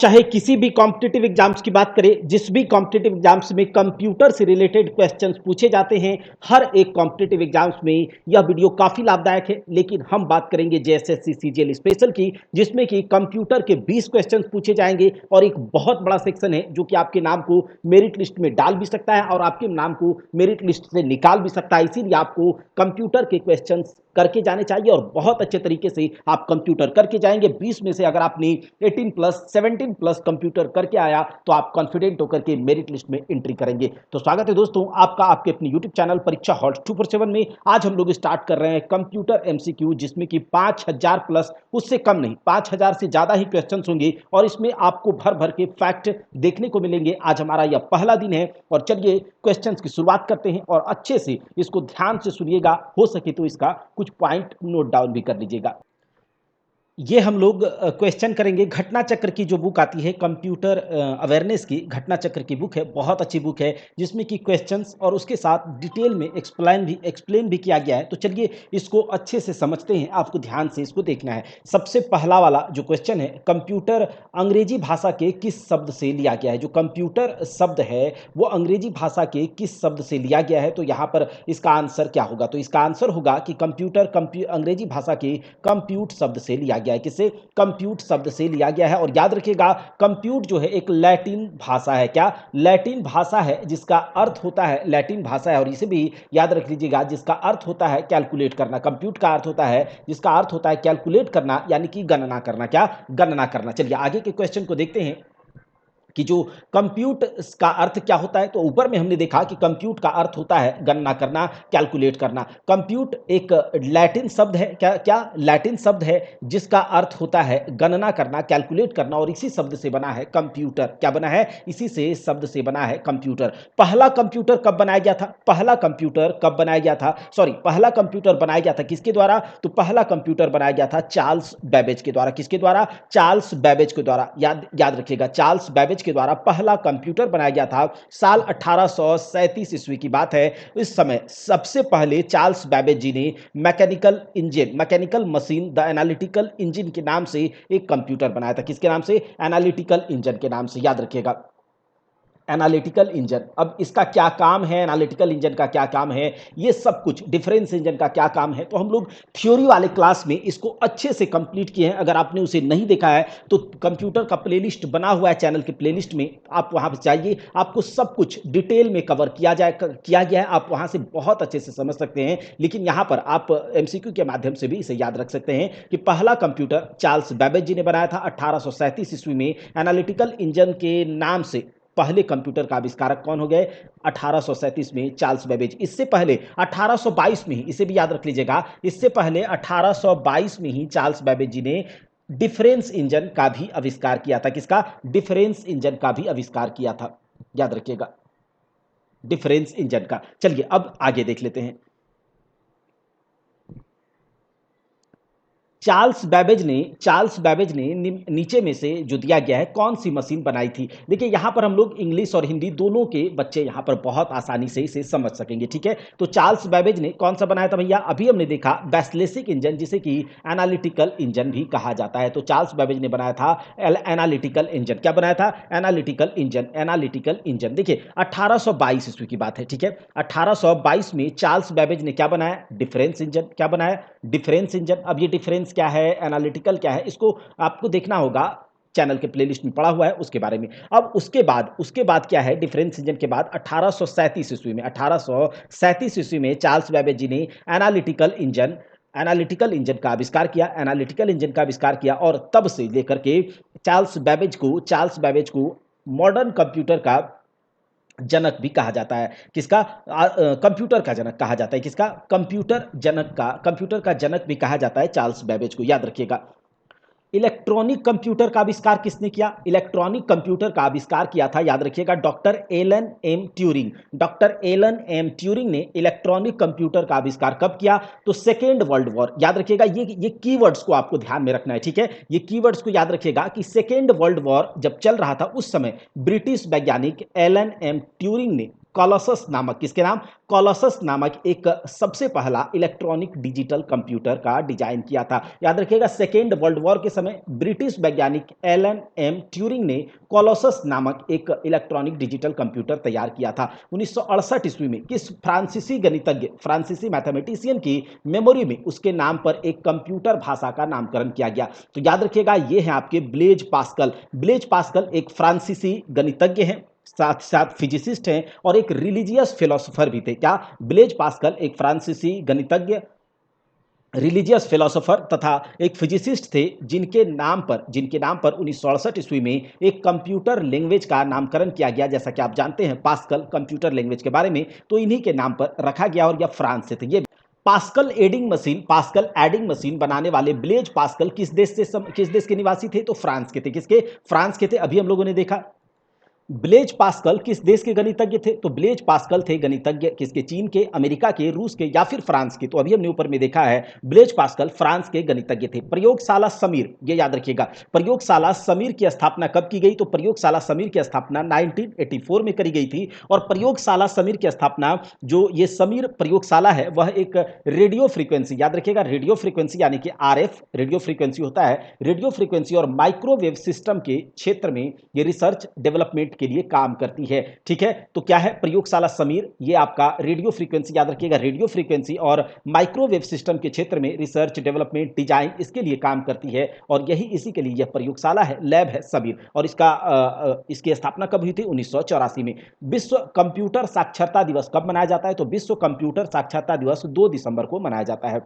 चाहे किसी भी कॉम्पिटिटिव एग्जाम्स की बात करें, जिस भी कॉम्पिटिटिव एग्जाम्स में कंप्यूटर से रिलेटेड क्वेश्चंस पूछे जाते हैं, हर एक कॉम्पिटिटिव एग्जाम्स में यह वीडियो काफ़ी लाभदायक है। लेकिन हम बात करेंगे जेएसएससी सीजीएल स्पेशल की, जिसमें कि कंप्यूटर के 20 क्वेश्चंस पूछे जाएंगे और एक बहुत बड़ा सेक्शन है जो कि आपके नाम को मेरिट लिस्ट में डाल भी सकता है और आपके नाम को मेरिट लिस्ट से निकाल भी सकता है। इसीलिए आपको कंप्यूटर के क्वेश्चन करके जाने चाहिए और बहुत अच्छे तरीके से आप कंप्यूटर करके जाएंगे। 20 में से अगर आपने 18 प्लस 17 प्लस कंप्यूटर करके आया तो आप कॉन्फिडेंट होकर के मेरिट लिस्ट में एंट्री करेंगे। तो स्वागत है दोस्तों आपका आपके अपने यूट्यूब चैनल परीक्षा हॉल 247 में। आज हम लोग स्टार्ट कर रहे हैं कंप्यूटर एमसीक्यू, जिसमें कि 5000 प्लस, उससे कम नहीं 5000 से ज्यादा ही क्वेश्चन होंगे और इसमें आपको भर भर के फैक्ट देखने को मिलेंगे। आज हमारा यह पहला दिन है और चलिए क्वेश्चन की शुरुआत करते हैं और अच्छे से इसको ध्यान से सुनिएगा, हो सके तो इसका कुछ पॉइंट नोट डाउन भी कर लीजिएगा। ये हम लोग क्वेश्चन करेंगे घटना चक्र की जो बुक आती है कंप्यूटर अवेयरनेस की, घटना चक्र की बुक है, बहुत अच्छी बुक है जिसमें कि क्वेश्चंस और उसके साथ डिटेल में एक्सप्लेन भी किया गया है। तो चलिए इसको अच्छे से समझते हैं, आपको ध्यान से इसको देखना है। सबसे पहला वाला जो क्वेश्चन है, कंप्यूटर अंग्रेजी भाषा के किस शब्द से लिया गया है। जो कंप्यूटर शब्द है वो अंग्रेजी भाषा के किस शब्द से लिया गया है, तो यहाँ पर इसका आंसर क्या होगा? तो इसका आंसर होगा कि कंप्यूटर अंग्रेजी भाषा के कंप्यूट शब्द से लिया गया है। किससे? कंप्यूट शब्द से लिया गया है। और याद रखिएगा कंप्यूट जो है एक लैटिन भाषा है। क्या? लैटिन भाषा है, जिसका अर्थ होता है, लैटिन भाषा है और इसे भी याद रख लीजिएगा, जिसका अर्थ होता है कैलकुलेट करना। कंप्यूट का अर्थ होता है, जिसका अर्थ होता है कैलकुलेट करना, यानी कि गणना करना। क्या? गणना करना। चलिए आगे के क्वेश्चन को देखते हैं कि जो कंप्यूट का अर्थ क्या होता है। तो ऊपर में हमने देखा कि कंप्यूट का अर्थ होता है गणना करना, कैलकुलेट करना। कंप्यूट एक लैटिन शब्द है। क्या? क्या लैटिन शब्द है जिसका अर्थ होता है गणना करना, कैलकुलेट करना और इसी शब्द से बना है कंप्यूटर। क्या बना है? इसी से शब्द से बना है कंप्यूटर। पहला कंप्यूटर कब बनाया गया था? पहला कंप्यूटर कब बनाया गया था? सॉरी, पहला कंप्यूटर बनाया गया था किसके द्वारा? तो पहला कंप्यूटर बनाया गया था चार्ल्स बेबेज के द्वारा। किसके द्वारा? चार्ल्स बेबेज के द्वारा। याद रखिएगा, चार्ल्स बेबेज के द्वारा पहला कंप्यूटर बनाया गया था। साल 1837 ईस्वी की बात है। इस समय सबसे पहले चार्ल्स बेबेज जी ने mechanical engine, mechanical machine, the analytical engine के नाम से एक कंप्यूटर बनाया था। किसके नाम से? एनालिटिकल इंजन के नाम से। याद रखिएगा, एनालिटिकल इंजन। अब इसका क्या काम है, एनालिटिकल इंजन का क्या काम है, ये सब कुछ, डिफरेंस इंजन का क्या काम है, तो हम लोग थ्योरी वाले क्लास में इसको अच्छे से कंप्लीट किए हैं। अगर आपने उसे नहीं देखा है तो कंप्यूटर का प्लेलिस्ट बना हुआ है चैनल के प्लेलिस्ट में, आप वहां पर जाइए, आपको सब कुछ डिटेल में कवर किया गया है। आप वहां से बहुत अच्छे से समझ सकते हैं। लेकिन यहां पर आप एमसीक्यू के माध्यम से भी इसे याद रख सकते हैं कि पहला कंप्यूटर चार्ल्स बेबेज जी ने बनाया था 1837 ईस्वी में। एनालिटिकल इंजन के नाम से पहले कंप्यूटर का आविष्कारक कौन हो गए? 1837 में चार्ल्स बेबेज। इससे पहले 1822 में ही, इसे भी याद रख लीजिएगा, इससे पहले 1822 में ही चार्ल्स बेबेज जी ने डिफरेंस इंजन का भी आविष्कार किया था। किसका? डिफरेंस इंजन का भी आविष्कार किया था। याद रखिएगा, डिफरेंस इंजन का। चलिए अब आगे देख लेते हैं। चार्ल्स बेबेज ने नीचे में से जो दिया गया है कौन सी मशीन बनाई थी। देखिए यहां पर हम लोग इंग्लिश और हिंदी दोनों के बच्चे यहां पर बहुत आसानी से इसे समझ सकेंगे। ठीक है, तो चार्ल्स बेबेज ने कौन सा बनाया था भैया? अभी हमने देखा बेसिलिक इंजन, जिसे कि एनालिटिकल इंजन भी कहा जाता है। तो चार्ल्स बेबेज ने बनाया था एनालिटिकल इंजन। क्या बनाया था? Analytical engine. एनालिटिकल इंजन देखिए 1822 ईस्वी की बात है। ठीक है, 1822 में चार्ल्स बेबेज ने क्या बनाया? Difference engine. क्या बनाया? Difference engine. अब ये डिफरेंस क्या है, एनालिटिकल क्या है, इसको आपको देखना होगा, चैनल के प्लेलिस्ट में पड़ा हुआ है उसके बारे में। अब उसके बाद क्या है? डिफरेंस इंजन के बाद 1837 ईस्वी में, 1837 ईस्वी में चार्ल्स बेबेज जी ने एनालिटिकल इंजन का आविष्कार किया। एनालिटिकल इंजन का आविष्कार किया और तब से लेकर के चार्ल्स बेबेज को मॉडर्न कंप्यूटर का जनक भी कहा जाता है। किसका? कंप्यूटर का जनक कहा जाता है। किसका? कंप्यूटर का जनक भी कहा जाता है चार्ल्स बेबेज को। याद रखिएगा, इलेक्ट्रॉनिक कंप्यूटर का आविष्कार किसने किया? इलेक्ट्रॉनिक कंप्यूटर का आविष्कार किया था, याद रखिएगा, doctor Alan M Turing. Doctor Alan M Turing ने इलेक्ट्रॉनिक कंप्यूटर का आविष्कार कब किया? तो सेकेंड वर्ल्ड वॉर। याद रखिएगा, ये कीवर्ड्स को आपको ध्यान में रखना है। ठीक है, ये कीवर्ड्स को याद रखिएगा कि सेकेंड वर्ल्ड वॉर जब चल रहा था उस समय ब्रिटिश वैज्ञानिक एलन एम ट्यूरिंग ने कॉलोसस नामक, किसके नाम, कॉलोसस नामक एक सबसे पहला इलेक्ट्रॉनिक डिजिटल कंप्यूटर का डिजाइन किया था। याद रखिएगा, सेकेंड वर्ल्ड वॉर के समय ब्रिटिश वैज्ञानिक एलन एम ट्यूरिंग ने कॉलोसस नामक एक इलेक्ट्रॉनिक डिजिटल कंप्यूटर तैयार किया था। 1968 ईस्वी में किस फ्रांसीसी गणितज्ञ, फ्रांसीसी मैथमेटिशियन की मेमोरी में उसके नाम पर एक कंप्यूटर भाषा का नामकरण किया गया। तो याद रखिएगा, ये है आपके ब्लेज पास्कल। ब्लेज पास्कल एक फ्रांसीसी गणितज्ञ हैं, साथ साथ फिजिसिस्ट हैं और एक रिलीजियस फिलोसोफर भी थे। क्या, ब्लेज पास्कल एक फ्रांसीसी गणितज्ञ, रिलीजियस फिलोसोफर तथा एक फिजिसिस्ट थे, जिनके नाम पर 1968 ईस्वी में एक कंप्यूटर लैंग्वेज का नामकरण किया गया। जैसा कि आप जानते हैं पास्कल कंप्यूटर लैंग्वेज के बारे में, तो इन्हीं के नाम पर रखा गया और यह फ्रांस से थे। ये पास्कल एडिंग मशीन बनाने वाले ब्लेज पास्कल किस देश के निवासी थे, तो फ्रांस के थे। किसके, फ्रांस के थे। अभी हम लोगों ने देखा ब्लेज पास्कल किस देश के गणितज्ञ थे, तो ब्लेज पास्कल थे गणितज्ञ किसके, चीन के, अमेरिका के, रूस के या फिर फ्रांस के। तो अभी हमने ऊपर में देखा है ब्लेज पास्कल फ्रांस के गणितज्ञ थे। प्रयोगशाला समीर, ये याद रखिएगा, प्रयोगशाला समीर की स्थापना कब की गई, तो प्रयोगशाला समीर की स्थापना 1984 में करी गई थी। और प्रयोगशाला समीर की स्थापना, जो ये समीर प्रयोगशाला है, वह एक रेडियो फ्रीक्वेंसी, याद रखिएगा रेडियो फ्रीक्वेंसी यानी कि आरएफ रेडियो फ्रीक्वेंसी होता है, रेडियो फ्रीक्वेंसी और माइक्रोवेव सिस्टम के क्षेत्र में ये रिसर्च डेवलपमेंट के लिए काम करती है। ठीक है, तो क्या है प्रयोगशाला समीर, ये आपका रेडियो फ्रीक्वेंसी, याद रखिएगा रेडियो फ्रीक्वेंसी और माइक्रोवेव सिस्टम के क्षेत्र में रिसर्च डेवलपमेंट डिजाइन इसके लिए काम करती है। और यही इसी के लिए यह प्रयोगशाला है, लैब है समीर। और इसकी स्थापना कब हुई थी, 1984 में। विश्व कंप्यूटर साक्षरता दिवस कब मनाया जाता है, तो विश्व कंप्यूटर साक्षरता दिवस 2 दिसंबर को मनाया जाता है।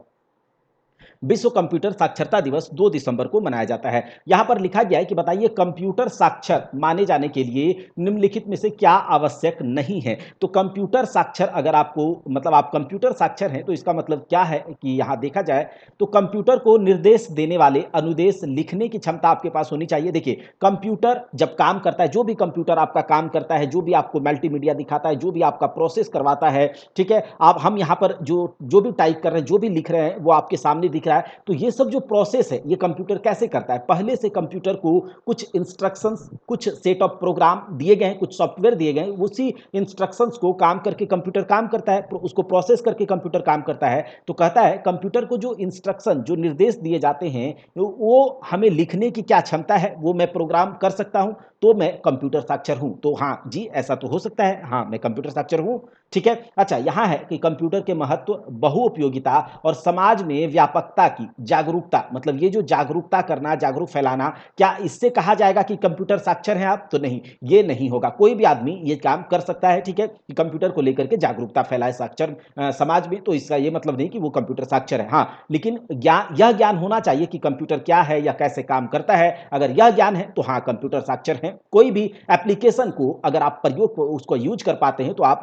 विश्व कंप्यूटर साक्षरता दिवस 2 दिसंबर को मनाया जाता है। यहां पर लिखा गया है कि बताइए कंप्यूटर साक्षर माने जाने के लिए निम्नलिखित में से क्या आवश्यक नहीं है। तो कंप्यूटर साक्षर, अगर आपको मतलब आप कंप्यूटर साक्षर हैं, तो इसका मतलब क्या है कि यहां देखा जाए तो कंप्यूटर को निर्देश देने वाले अनुदेश लिखने की क्षमता आपके पास होनी चाहिए। देखिए, कंप्यूटर जब काम करता है, जो भी कंप्यूटर आपका काम करता है, जो भी आपको मल्टीमीडिया दिखाता है, जो भी आपका प्रोसेस करवाता है, ठीक है, आप हम यहां पर जो भी टाइप कर रहे हैं, जो भी लिख रहे हैं, वो आपके सामने दिख रहा है। तो ये सब जो प्रोसेस है, ये कंप्यूटर कैसे करता है, पहले से कंप्यूटर को कुछ इंस्ट्रक्शंस, कुछ सेट ऑफ प्रोग्राम दिए गए हैं, कुछ सॉफ्टवेयर दिए गए हैं, उसी इंस्ट्रक्शंस को काम करके कंप्यूटर काम करता है, उसको प्रोसेस करके कंप्यूटर काम करता है। तो कहता है कंप्यूटर को जो इंस्ट्रक्शन, जो निर्देश दिए जाते हैं, वो हमें लिखने की क्या क्षमता है, वो मैं प्रोग्राम कर सकता हूं, तो मैं कंप्यूटर साक्षर हूं। तो हाँ जी, ऐसा तो हो सकता है, हाँ मैं कंप्यूटर साक्षर हूं। ठीक है, अच्छा, यहां है कि कंप्यूटर के महत्व, बहुउपयोगिता और समाज में व्यापकता की जागरूकता, मतलब ये जो जागरूकता करना, जागरूक फैलाना, क्या इससे कहा जाएगा कि कंप्यूटर साक्षर हैं आप, तो नहीं, ये नहीं होगा। कोई भी आदमी ये काम कर सकता है, ठीक है, कि कंप्यूटर को लेकर के जागरूकता फैलाए साक्षर समाज में, तो इसका ये मतलब नहीं कि वो कंप्यूटर साक्षर है। हाँ, लेकिन यह ज्ञान होना चाहिए कि कंप्यूटर क्या है या कैसे काम करता है। अगर यह ज्ञान है तो हाँ कंप्यूटर साक्षर है। कोई भी एप्लीकेशन को अगर आप प्रयोग उसको यूज कर पाते हैं, तो आप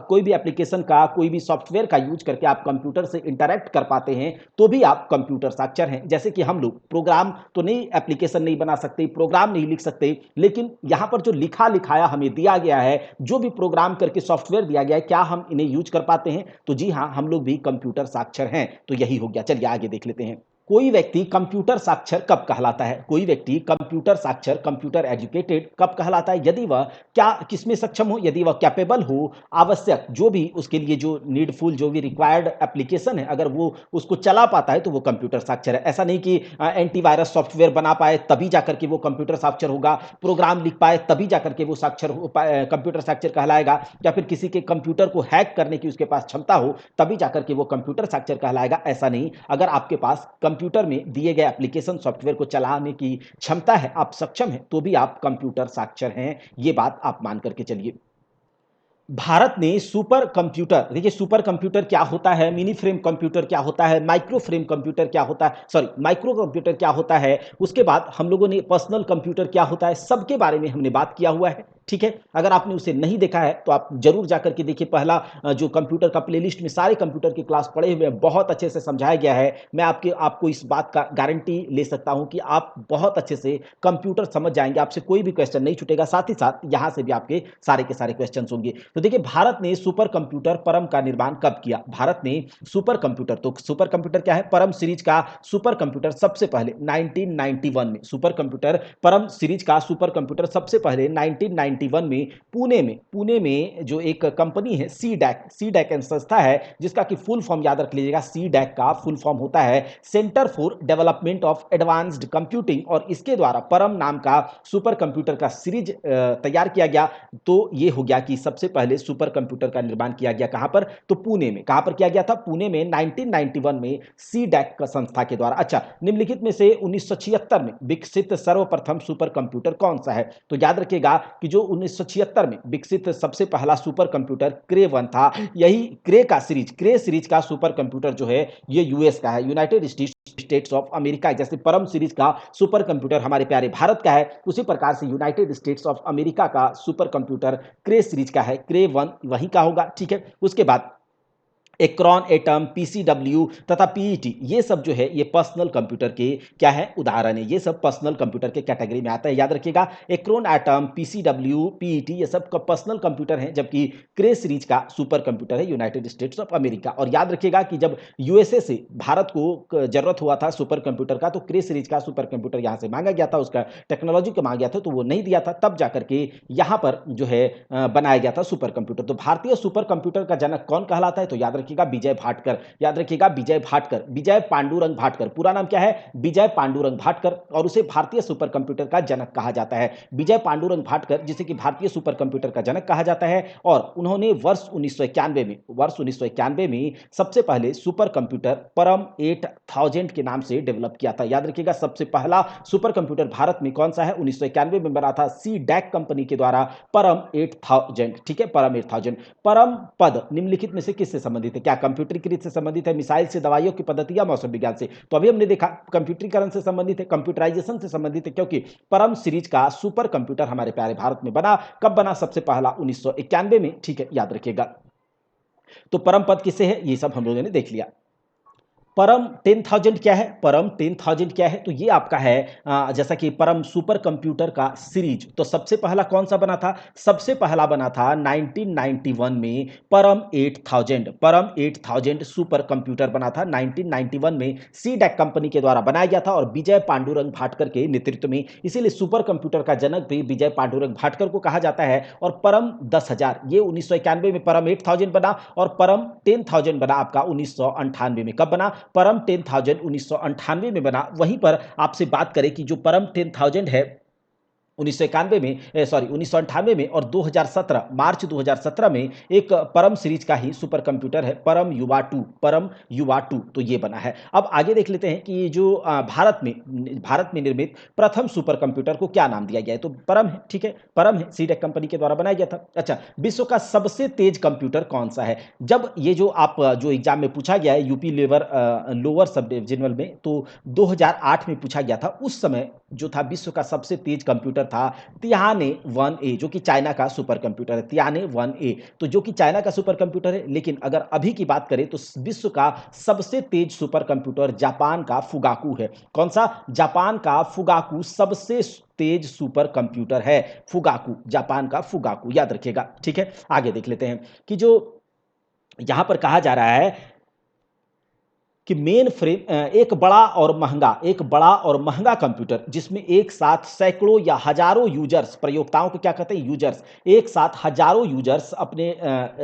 कोई भी एप्लीकेशन का, कोई भी सॉफ्टवेयर का यूज करके आप कंप्यूटर से इंटरैक्ट कर पाते हैं, तो भी आप कंप्यूटर साक्षर हैं। जैसे कि हम लोग प्रोग्राम तो नहीं, एप्लीकेशन नहीं बना सकते, प्रोग्राम नहीं लिख सकते, लेकिन यहां पर जो लिखा लिखाया हमें दिया गया है, जो भी प्रोग्राम करके सॉफ्टवेयर दिया गया है, क्या हम इन्हें यूज कर पाते हैं, तो जी हाँ, हम लोग भी कंप्यूटर साक्षर हैं। तो यही हो गया। चलिए आगे देख लेते हैं। कोई व्यक्ति कंप्यूटर साक्षर कब कहलाता है, कोई व्यक्ति कंप्यूटर साक्षर, कंप्यूटर एजुकेटेड कब कहलाता है, यदि वह क्या किसमें सक्षम हो, यदि वह कैपेबल हो, आवश्यक जो भी उसके लिए जो नीडफुल, जो भी रिक्वायर्ड एप्लीकेशन है, अगर वो उसको चला पाता है, तो वो कंप्यूटर साक्षर है। ऐसा नहीं कि एंटीवायरस सॉफ्टवेयर बना पाए तभी जाकर के वो कंप्यूटर साक्षर होगा, प्रोग्राम लिख पाए तभी जाकर के वो साक्षर हो पाए, कंप्यूटर साक्षर कहलाएगा, या फिर किसी के कंप्यूटर को हैक करने की उसके पास क्षमता हो तभी जाकर के वो कंप्यूटर साक्षर कहलाएगा। ऐसा नहीं, अगर आपके पास कंप्यूटर में दिए गए एप्लीकेशन सॉफ्टवेयर को चलाने की क्षमता है, आप सक्षम हैं, तो भी आप कंप्यूटर साक्षर हैं। ये बात आप मान करके चलिए। भारत ने सुपर कंप्यूटर, देखिए सुपर कंप्यूटर क्या होता है, मिनी फ्रेम कंप्यूटर क्या होता है, माइक्रो फ्रेम कंप्यूटर क्या होता है, सॉरी माइक्रो कंप्यूटर क्या होता है, उसके बाद हम लोगों ने पर्सनल कंप्यूटर क्या होता है, सबके बारे में हमने बात किया हुआ है। ठीक है, अगर आपने उसे नहीं देखा है तो आप जरूर जाकर के देखिए। पहला जो कंप्यूटर का प्लेलिस्ट में सारे कंप्यूटर की क्लास पढ़े हुए हैं, बहुत अच्छे से समझाया गया है। मैं आपको इस बात का गारंटी ले सकता हूं कि आप बहुत अच्छे से कंप्यूटर समझ जाएंगे, आपसे कोई भी क्वेश्चन नहीं छूटेगा, साथ ही साथ यहां से भी आपके सारे के सारे क्वेश्चन होंगे। तो देखिए, भारत ने सुपर कंप्यूटर परम का निर्माण कब किया, भारत ने सुपर कंप्यूटर, तो सुपर कंप्यूटर क्या है, परम सीरीज का सुपर कंप्यूटर सबसे पहले 1991 में, सुपर कंप्यूटर परम सीरीज का सुपर कंप्यूटर सबसे पहले 1991 1991 में पुणे में जो एक कंपनी है सी डैक संस्था है, जिसका कि फुल फॉर्म याद रख लीजिएगा। सी डैक का फुल फॉर्म होता है centre for development of advanced computing, और इसके द्वारा परम नाम का सुपर कंप्यूटर का सीरीज तैयार किया गया। तो ये हो गया कि सबसे पहले सुपर कंप्यूटर का निर्माण किया गया कहां पर, तो पुणे में। कहां पर किया गया था, पुणे में 1991 में सी डैक का संस्था के द्वारा। अच्छा, निम्नलिखित में से 1976 में विकसित सर्वप्रथम सुपर कंप्यूटर कौन सा है, तो याद रखिएगा कि जो 1976 में विकसित सबसे पहला सुपर कंप्यूटर क्रे 1 था। यही क्रे सीरीज का सुपर कंप्यूटर जो है ये यूएस का है, यूनाइटेड स्टेट्स ऑफ अमेरिका। जैसे परम सीरीज का सुपर कंप्यूटर हमारे प्यारे भारत का है, उसी प्रकार से यूनाइटेड स्टेट्स ऑफ अमेरिका का सुपर कंप्यूटर क्रे सीरीज का है, क्रे 1 वहीं का होगा। ठीक है, उसके बाद एक्रोन, एटम, पीसीडब्ल्यू तथा पीईटी, ये सब जो है ये पर्सनल कंप्यूटर के क्या है, उदाहरण है। ये सब पर्सनल कंप्यूटर के कैटेगरी में आता है, याद रखिएगा। एक्रोन, एटम, पीसीडब्ल्यू, पीईटी ये सब पर्सनल कंप्यूटर हैं, जबकि क्रे सीरीज का सुपर कंप्यूटर है यूनाइटेड स्टेट्स ऑफ अमेरिका। और याद रखिएगा कि जब यूएसए से भारत को जरूरत हुआ था सुपर कंप्यूटर का, तो क्रे सीरीज का सुपर कंप्यूटर यहां से मांगा गया था, उसका टेक्नोलॉजी को मांगा गया था, तो वो नहीं दिया था, तब जाकर के यहां पर जो है बनाया गया था सुपर कंप्यूटर। तो भारतीय सुपर कंप्यूटर का जनक कौन कहलाता है, तो याद रखिएगा विजय भाटकर। याद रखिएगा विजय भाटकर, विजय पांडुरंग भाटकर, पूरा नाम क्या है, विजय पांडुरंग भाटकर, और उसे भारतीय सुपर कंप्यूटर का जनक कहा जाता है। विजय पांडुरंग भाटकर, जिसे कि भारतीय सुपर कंप्यूटर का जनक कहा जाता है, और उन्होंने वर्ष 1991 में सबसे पहले सुपर कंप्यूटर परम 8000 के नाम से डेवलप किया था। याद रखिएगा सबसे पहला सुपर कंप्यूटर भारत में कौन सा है, 1991 में बना था सी डैक कंपनी के द्वारा, परम 8000। ठीक है, परम 8000। परम पद निम्नलिखित में से किससे संबंधित है, क्या कंप्यूटरीकृत से संबंधित है, मिसाइल से, दवाइयों की पद्धति या मौसम विज्ञान से, तो अभी हमने देखा कंप्यूटरीकरण से संबंधित है, कंप्यूटराइजेशन से संबंधित है, क्योंकि परम सीरीज का सुपर कंप्यूटर हमारे प्यारे भारत में बना, कब बना, सबसे पहला 1991 में। ठीक है, याद रखिएगा। तो परम पद किससे है, ये सब हम लोगों ने देख लिया। परम 10,000 क्या है, परम 10,000 क्या है, तो ये आपका है जैसा कि परम सुपर कंप्यूटर का सीरीज। तो सबसे पहला कौन सा बना था, सबसे पहला बना था 1991 में परम 8000 सुपर कंप्यूटर बना था 1991 में, सी डैक कंपनी के द्वारा बनाया गया था और विजय पांडुरंग भाटकर के नेतृत्व में। इसीलिए सुपर कंप्यूटर का जनक भी विजय पांडुरंग भाटकर को कहा जाता है। और परम 10,000 ये 1991 में परम 8000 बना, और परम 10,000 बना आपका 1998 में। कब बना, परम 10,000 1998 में बना। वहीं पर आपसे बात करें कि जो परम 10,000 है 1998 में और 2017 मार्च 2017 में एक परम सीरीज का ही सुपर कंप्यूटर है परम युवा 2, तो ये बना है। अब आगे देख लेते हैं कि जो भारत में निर्मित प्रथम सुपर कंप्यूटर को क्या नाम दिया गया है, तो परम है। ठीक है, परम है, सी डैक कंपनी के द्वारा बनाया गया था। अच्छा, विश्व का सबसे तेज कंप्यूटर कौन सा है, जब ये जो एग्जाम में पूछा गया है यूपी लोअर सब डिविजनल में, तो 2008 में पूछा गया था। उस समय जो था विश्व का सबसे तेज कंप्यूटर था तियाने 1A, जो कि चाइना का सुपर कंप्यूटर है, तियाने 1A, तो जो कि चाइना का सुपर कंप्यूटर है। लेकिन अगर अभी की बात करें तो विश्व का सबसे तेज सुपर कंप्यूटर जापान का फुगाकू है। कौन सा, जापान का फुगाकू सबसे तेज सुपर कंप्यूटर है, फुगाकू, जापान का फुगाकू, याद रखिएगा। ठीक है, आगे देख लेते हैं कि जो यहां पर कहा जा रहा है कि मेन फ्रेम एक बड़ा और महंगा कंप्यूटर जिसमें एक साथ सैकड़ों या हजारों यूजर्स, प्रयोक्ताओं को क्या कहते हैं, यूजर्स, एक साथ हजारों यूजर्स अपने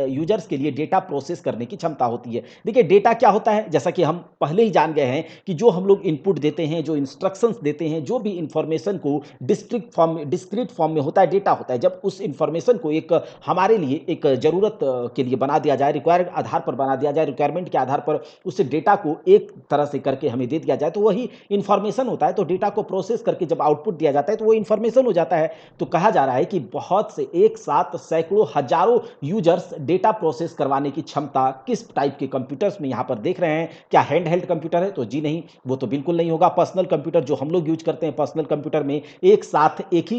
यूजर्स के लिए डेटा प्रोसेस करने की क्षमता होती है। देखिए डेटा क्या होता है, जैसा कि हम पहले ही जान गए हैं कि जो हम लोग इनपुट देते हैं, जो इंस्ट्रक्शंस देते हैं, जो भी इंफॉर्मेशन को डिस्क्रीट फॉर्म में होता है, डेटा होता है। जब उस इंफॉर्मेशन को एक हमारे लिए एक जरूरत के लिए बना दिया जाए, रिक्वायर्ड आधार पर बना दिया जाए, रिक्वायरमेंट के आधार पर उस डेटा को एक तरह से करके हमें दे दिया जाए, तो वही इंफॉर्मेशन होता है। तो डेटा को प्रोसेस करके जब आउटपुट दिया जाता है तो वो इंफॉर्मेशन हो जाता है। तो कहा जा रहा है कि बहुत से एक साथ सैकड़ों हजारों यूजर्स डेटा प्रोसेस करवाने की क्षमता किस टाइप के कंप्यूटर्स में यहां पर देख रहे हैं। क्या हैंड हेल्ड कंप्यूटर है, तो जी नहीं, वो तो बिल्कुल नहीं होगा। पर्सनल कंप्यूटर जो हम लोग यूज करते हैं, पर्सनल कंप्यूटर में एक साथ एक ही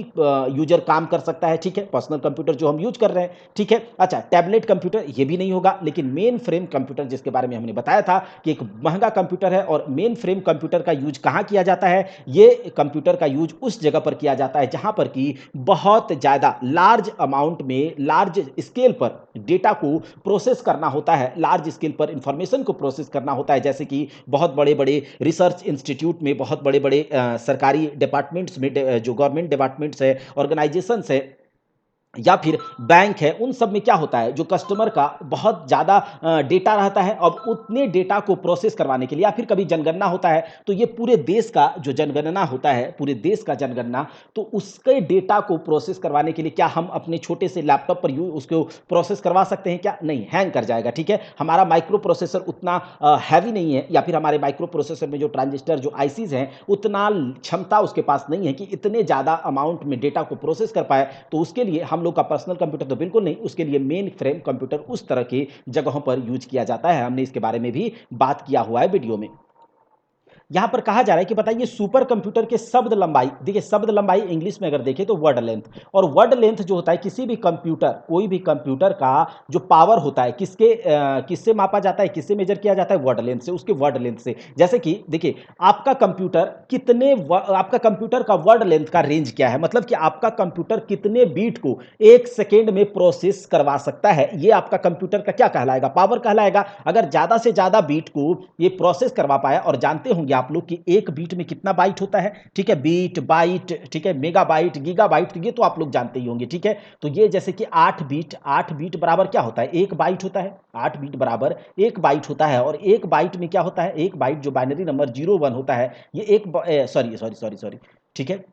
यूजर काम कर सकता है। ठीक है, पर्सनल कंप्यूटर जो हम यूज कर रहे हैं। ठीक है, अच्छा, टैबलेट कंप्यूटर ये भी नहीं होगा। लेकिन मेन फ्रेम कंप्यूटर जिसके बारे में हमने बताया था कि एक महंगा कंप्यूटर है, और मेन फ्रेम कंप्यूटर का यूज कहां किया जाता है, ये कंप्यूटर का यूज उस जगह पर किया जाता है जहां पर कि बहुत ज्यादा लार्ज अमाउंट में, लार्ज स्केल पर डेटा को प्रोसेस करना होता है, लार्ज स्केल पर इंफॉर्मेशन को प्रोसेस करना होता है। जैसे कि बहुत बड़े बड़े रिसर्च इंस्टीट्यूट में, बहुत बड़े बड़े सरकारी डिपार्टमेंट्स में, जो गवर्नमेंट डिपार्टमेंट्स है, ऑर्गेनाइजेशंस है, या फिर बैंक है, उन सब में क्या होता है, जो कस्टमर का बहुत ज़्यादा डेटा रहता है, अब उतने डेटा को प्रोसेस करवाने के लिए, या फिर कभी जनगणना होता है, तो ये पूरे देश का जो जनगणना होता है, पूरे देश का जनगणना, तो उसके डेटा को प्रोसेस करवाने के लिए क्या हम अपने छोटे से लैपटॉप पर उसको प्रोसेस करवा सकते हैं क्या? नहीं, हैंग कर जाएगा, ठीक है। हमारा माइक्रो प्रोसेसर उतना हैवी नहीं है, या फिर हमारे माइक्रो प्रोसेसर में जो ट्रांजिस्टर, जो आईसीज हैं, उतना क्षमता उसके पास नहीं है कि इतने ज़्यादा अमाउंट में डेटा को प्रोसेस कर पाए। तो उसके लिए हम लोग का पर्सनल कंप्यूटर तो बिल्कुल नहीं, उसके लिए मेन फ्रेम कंप्यूटर उस तरह की जगहों पर यूज किया जाता है। हमने इसके बारे में भी बात किया हुआ है वीडियो में। यहां पर कहा जा रहा है कि बताइए सुपर कंप्यूटर के शब्द लंबाई, देखिए शब्द लंबाई इंग्लिश में अगर देखें तो वर्ड लेंथ, और वर्ड लेंथ जो होता है किसी भी कंप्यूटर, कोई भी कंप्यूटर का जो पावर होता है किससे मापा जाता है, किससे मेजर किया जाता है? वर्ड लेंथ से, उसके वर्ड लेंथ से। जैसे कि देखिए आपका कंप्यूटर आपका कंप्यूटर का वर्ड लेंथ का रेंज क्या है, मतलब कि आपका कंप्यूटर कितने बीट को एक सेकेंड में प्रोसेस करवा सकता है, ये आपका कंप्यूटर का क्या कहलाएगा? पावर कहलाएगा। अगर ज्यादा से ज्यादा बीट को ये प्रोसेस करवा पाया, और जानते होंगे आप लोग कि एक बीट में कितना बाइट होता है, ठीक है, बीट, बाइट, ठीक है, मेगाबाइट, गीगाबाइट, तो ये तो आप लोग जानते ही होंगे, ठीक है। तो ये जैसे कि 8 बीट बराबर क्या होता है? एक बाइट होता है। 8 बीट बराबर एक बाइट होता है, और एक बाइट में क्या होता है? एक बाइट जो बाइनरी नंबर 0 1 होता है, ये एक सॉरी सॉरी सॉरी सॉरी, ठीक है,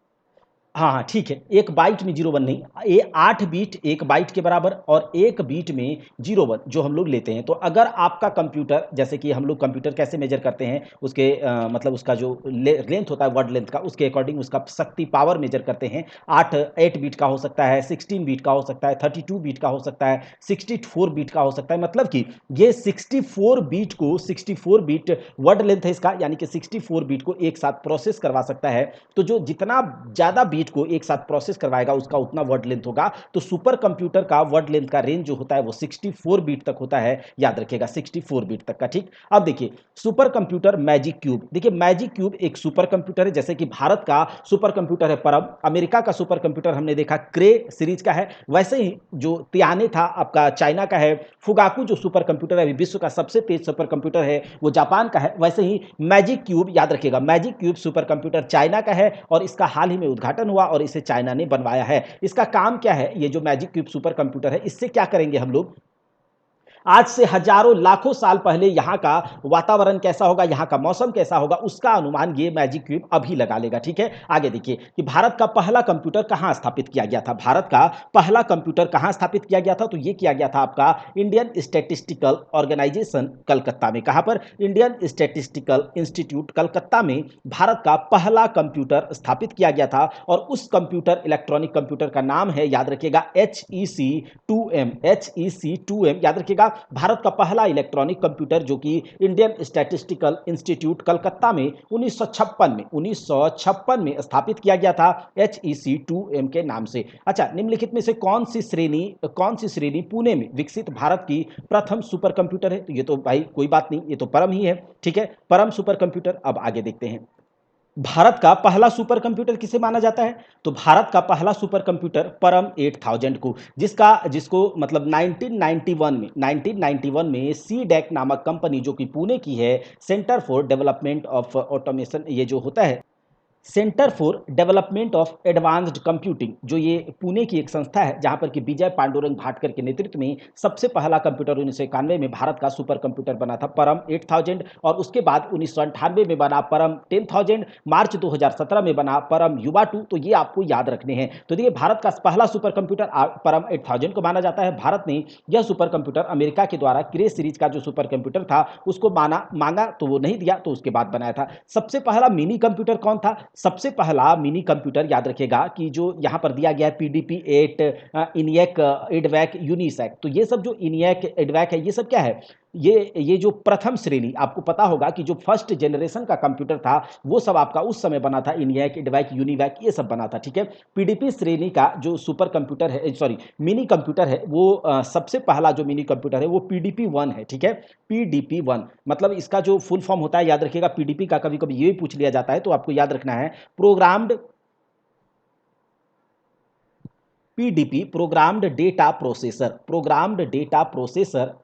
हाँ, हाँ, ठीक है। 1 बाइट में 0 1 नहीं, ये 8 बीट 1 बाइट के बराबर, और 1 बीट में 0 1 जो हम लोग लेते हैं। तो अगर आपका कंप्यूटर, जैसे कि हम लोग कंप्यूटर कैसे मेजर करते हैं, उसके मतलब उसका जो लेंथ होता है, वर्ड लेंथ का, उसके अकॉर्डिंग उसका शक्ति पावर मेजर करते हैं। 8 बीट का हो सकता है, 16 बीट का हो सकता है, 32 बीट का हो सकता है, 64 बीट का हो सकता है। मतलब कि ये 64 बीट वर्ड लेंथ है इसका, यानी कि 64 बीट को एक साथ प्रोसेस करवा सकता है। तो जो जितना ज़्यादा बीट को एक साथ प्रोसेस करवाएगा, उसका उतना वर्ड लेंथ होगा। तो सुपर कंप्यूटर का वर्ड लेंथ का रेंज जो होता है वो 64 बीट तक होता है, याद रखिएगा 64 बीट तक का, ठीक। अब देखिए सुपर कंप्यूटर मैजिक क्यूब, देखिए मैजिक क्यूब एक सुपर कंप्यूटर है, जैसे कि भारत का सुपर कंप्यूटर है परम, अमेरिका का सुपर कंप्यूटर हमने देखा क्रे सीरीज का है, वैसे ही जो तियाने था आपका चाइना का है, फुगाकू जो सुपर कंप्यूटर है विश्व का सबसे तेज सुपर कंप्यूटर है वो जापान का है, वैसे ही मैजिक क्यूब, याद रखिएगा magic cube super computer China का है, और इसका हाल ही में उद्घाटन हुआ और इसे चाइना ने बनवाया है। इसका काम क्या है, ये जो मैजिक क्यूब सुपर कंप्यूटर है, इससे क्या करेंगे हम लोग? आज से हजारों लाखों साल पहले यहाँ का वातावरण कैसा होगा, यहाँ का मौसम कैसा होगा, उसका अनुमान ये मैजिक क्यूब अभी लगा लेगा, ठीक है। आगे देखिए कि भारत का पहला कंप्यूटर कहाँ स्थापित किया गया था, भारत का पहला कंप्यूटर कहाँ स्थापित किया गया था? तो ये किया गया था आपका इंडियन स्टैटिस्टिकल ऑर्गेनाइजेशन कलकत्ता में। कहाँ पर? इंडियन स्टैटिस्टिकल इंस्टीट्यूट कलकत्ता में भारत का पहला कंप्यूटर स्थापित किया गया था, और उस कंप्यूटर, इलेक्ट्रॉनिक कंप्यूटर का नाम है, याद रखिएगा HEC2M, HEC2M, याद रखिएगा। भारत का पहला इलेक्ट्रॉनिक कंप्यूटर जो कि इंडियन स्टैटिस्टिकल इंस्टीट्यूट कलकत्ता में 1956 में स्थापित किया गया था, HEC2M के नाम से। अच्छा, निम्नलिखित में से कौन सी श्रेणी पुणे में विकसित भारत की प्रथम सुपर कंप्यूटर है? तो ये तो भाई कोई बात नहीं, ये तो परम ही है, ठीक है, परम सुपर कंप्यूटर। अब आगे देखते हैं भारत का पहला सुपर कंप्यूटर किसे माना जाता है? तो भारत का पहला सुपर कंप्यूटर परम 8000 को, जिसको मतलब 1991 में सी डैक नामक कंपनी जो कि पुणे की है, centre for development of automation, ये जो होता है centre for development of advanced computing, जो ये पुणे की एक संस्था है, जहां पर कि विजय पांडुरंग भाटकर के नेतृत्व में सबसे पहला कंप्यूटर 1991 में भारत का सुपर कंप्यूटर बना था परम 8000, और उसके बाद 1998 में बना परम 10000, मार्च 2017 में बना परम युवा 2। तो ये आपको याद रखने हैं। तो देखिए भारत का पहला सुपर कंप्यूटर परम 8000 को माना जाता है। भारत ने यह सुपर कंप्यूटर अमेरिका के द्वारा क्रे सीरीज का जो सुपर कंप्यूटर था उसको मांगा तो वो नहीं दिया, तो उसके बाद बनाया था। सबसे पहला मिनी कंप्यूटर कौन था? सबसे पहला मिनी कंप्यूटर, याद रखिएगा कि जो यहाँ पर दिया गया है PDP 8, इनियक, एडवैक, यूनिसैक, तो ये सब जो इनियक, एडवैक है, ये सब क्या है? ये जो प्रथम श्रेणी, आपको पता होगा कि जो फर्स्ट जनरेशन का कंप्यूटर था वो सब आपका उस समय बना था, इनियक, एडवैक, यूनिवैक, ये सब बना था, ठीक है। PDP श्रेणी का जो सुपर कंप्यूटर है, सॉरी मिनी कंप्यूटर है, वो सबसे पहला जो मिनी कंप्यूटर है वो PDP 1 है, ठीक है। PDP 1 मतलब इसका जो फुल फॉर्म होता है, याद रखिएगा, PDP का कभी कभी ये भी पूछ लिया जाता है, तो आपको याद रखना है programmed, PDP programmed data processor, programmed data processor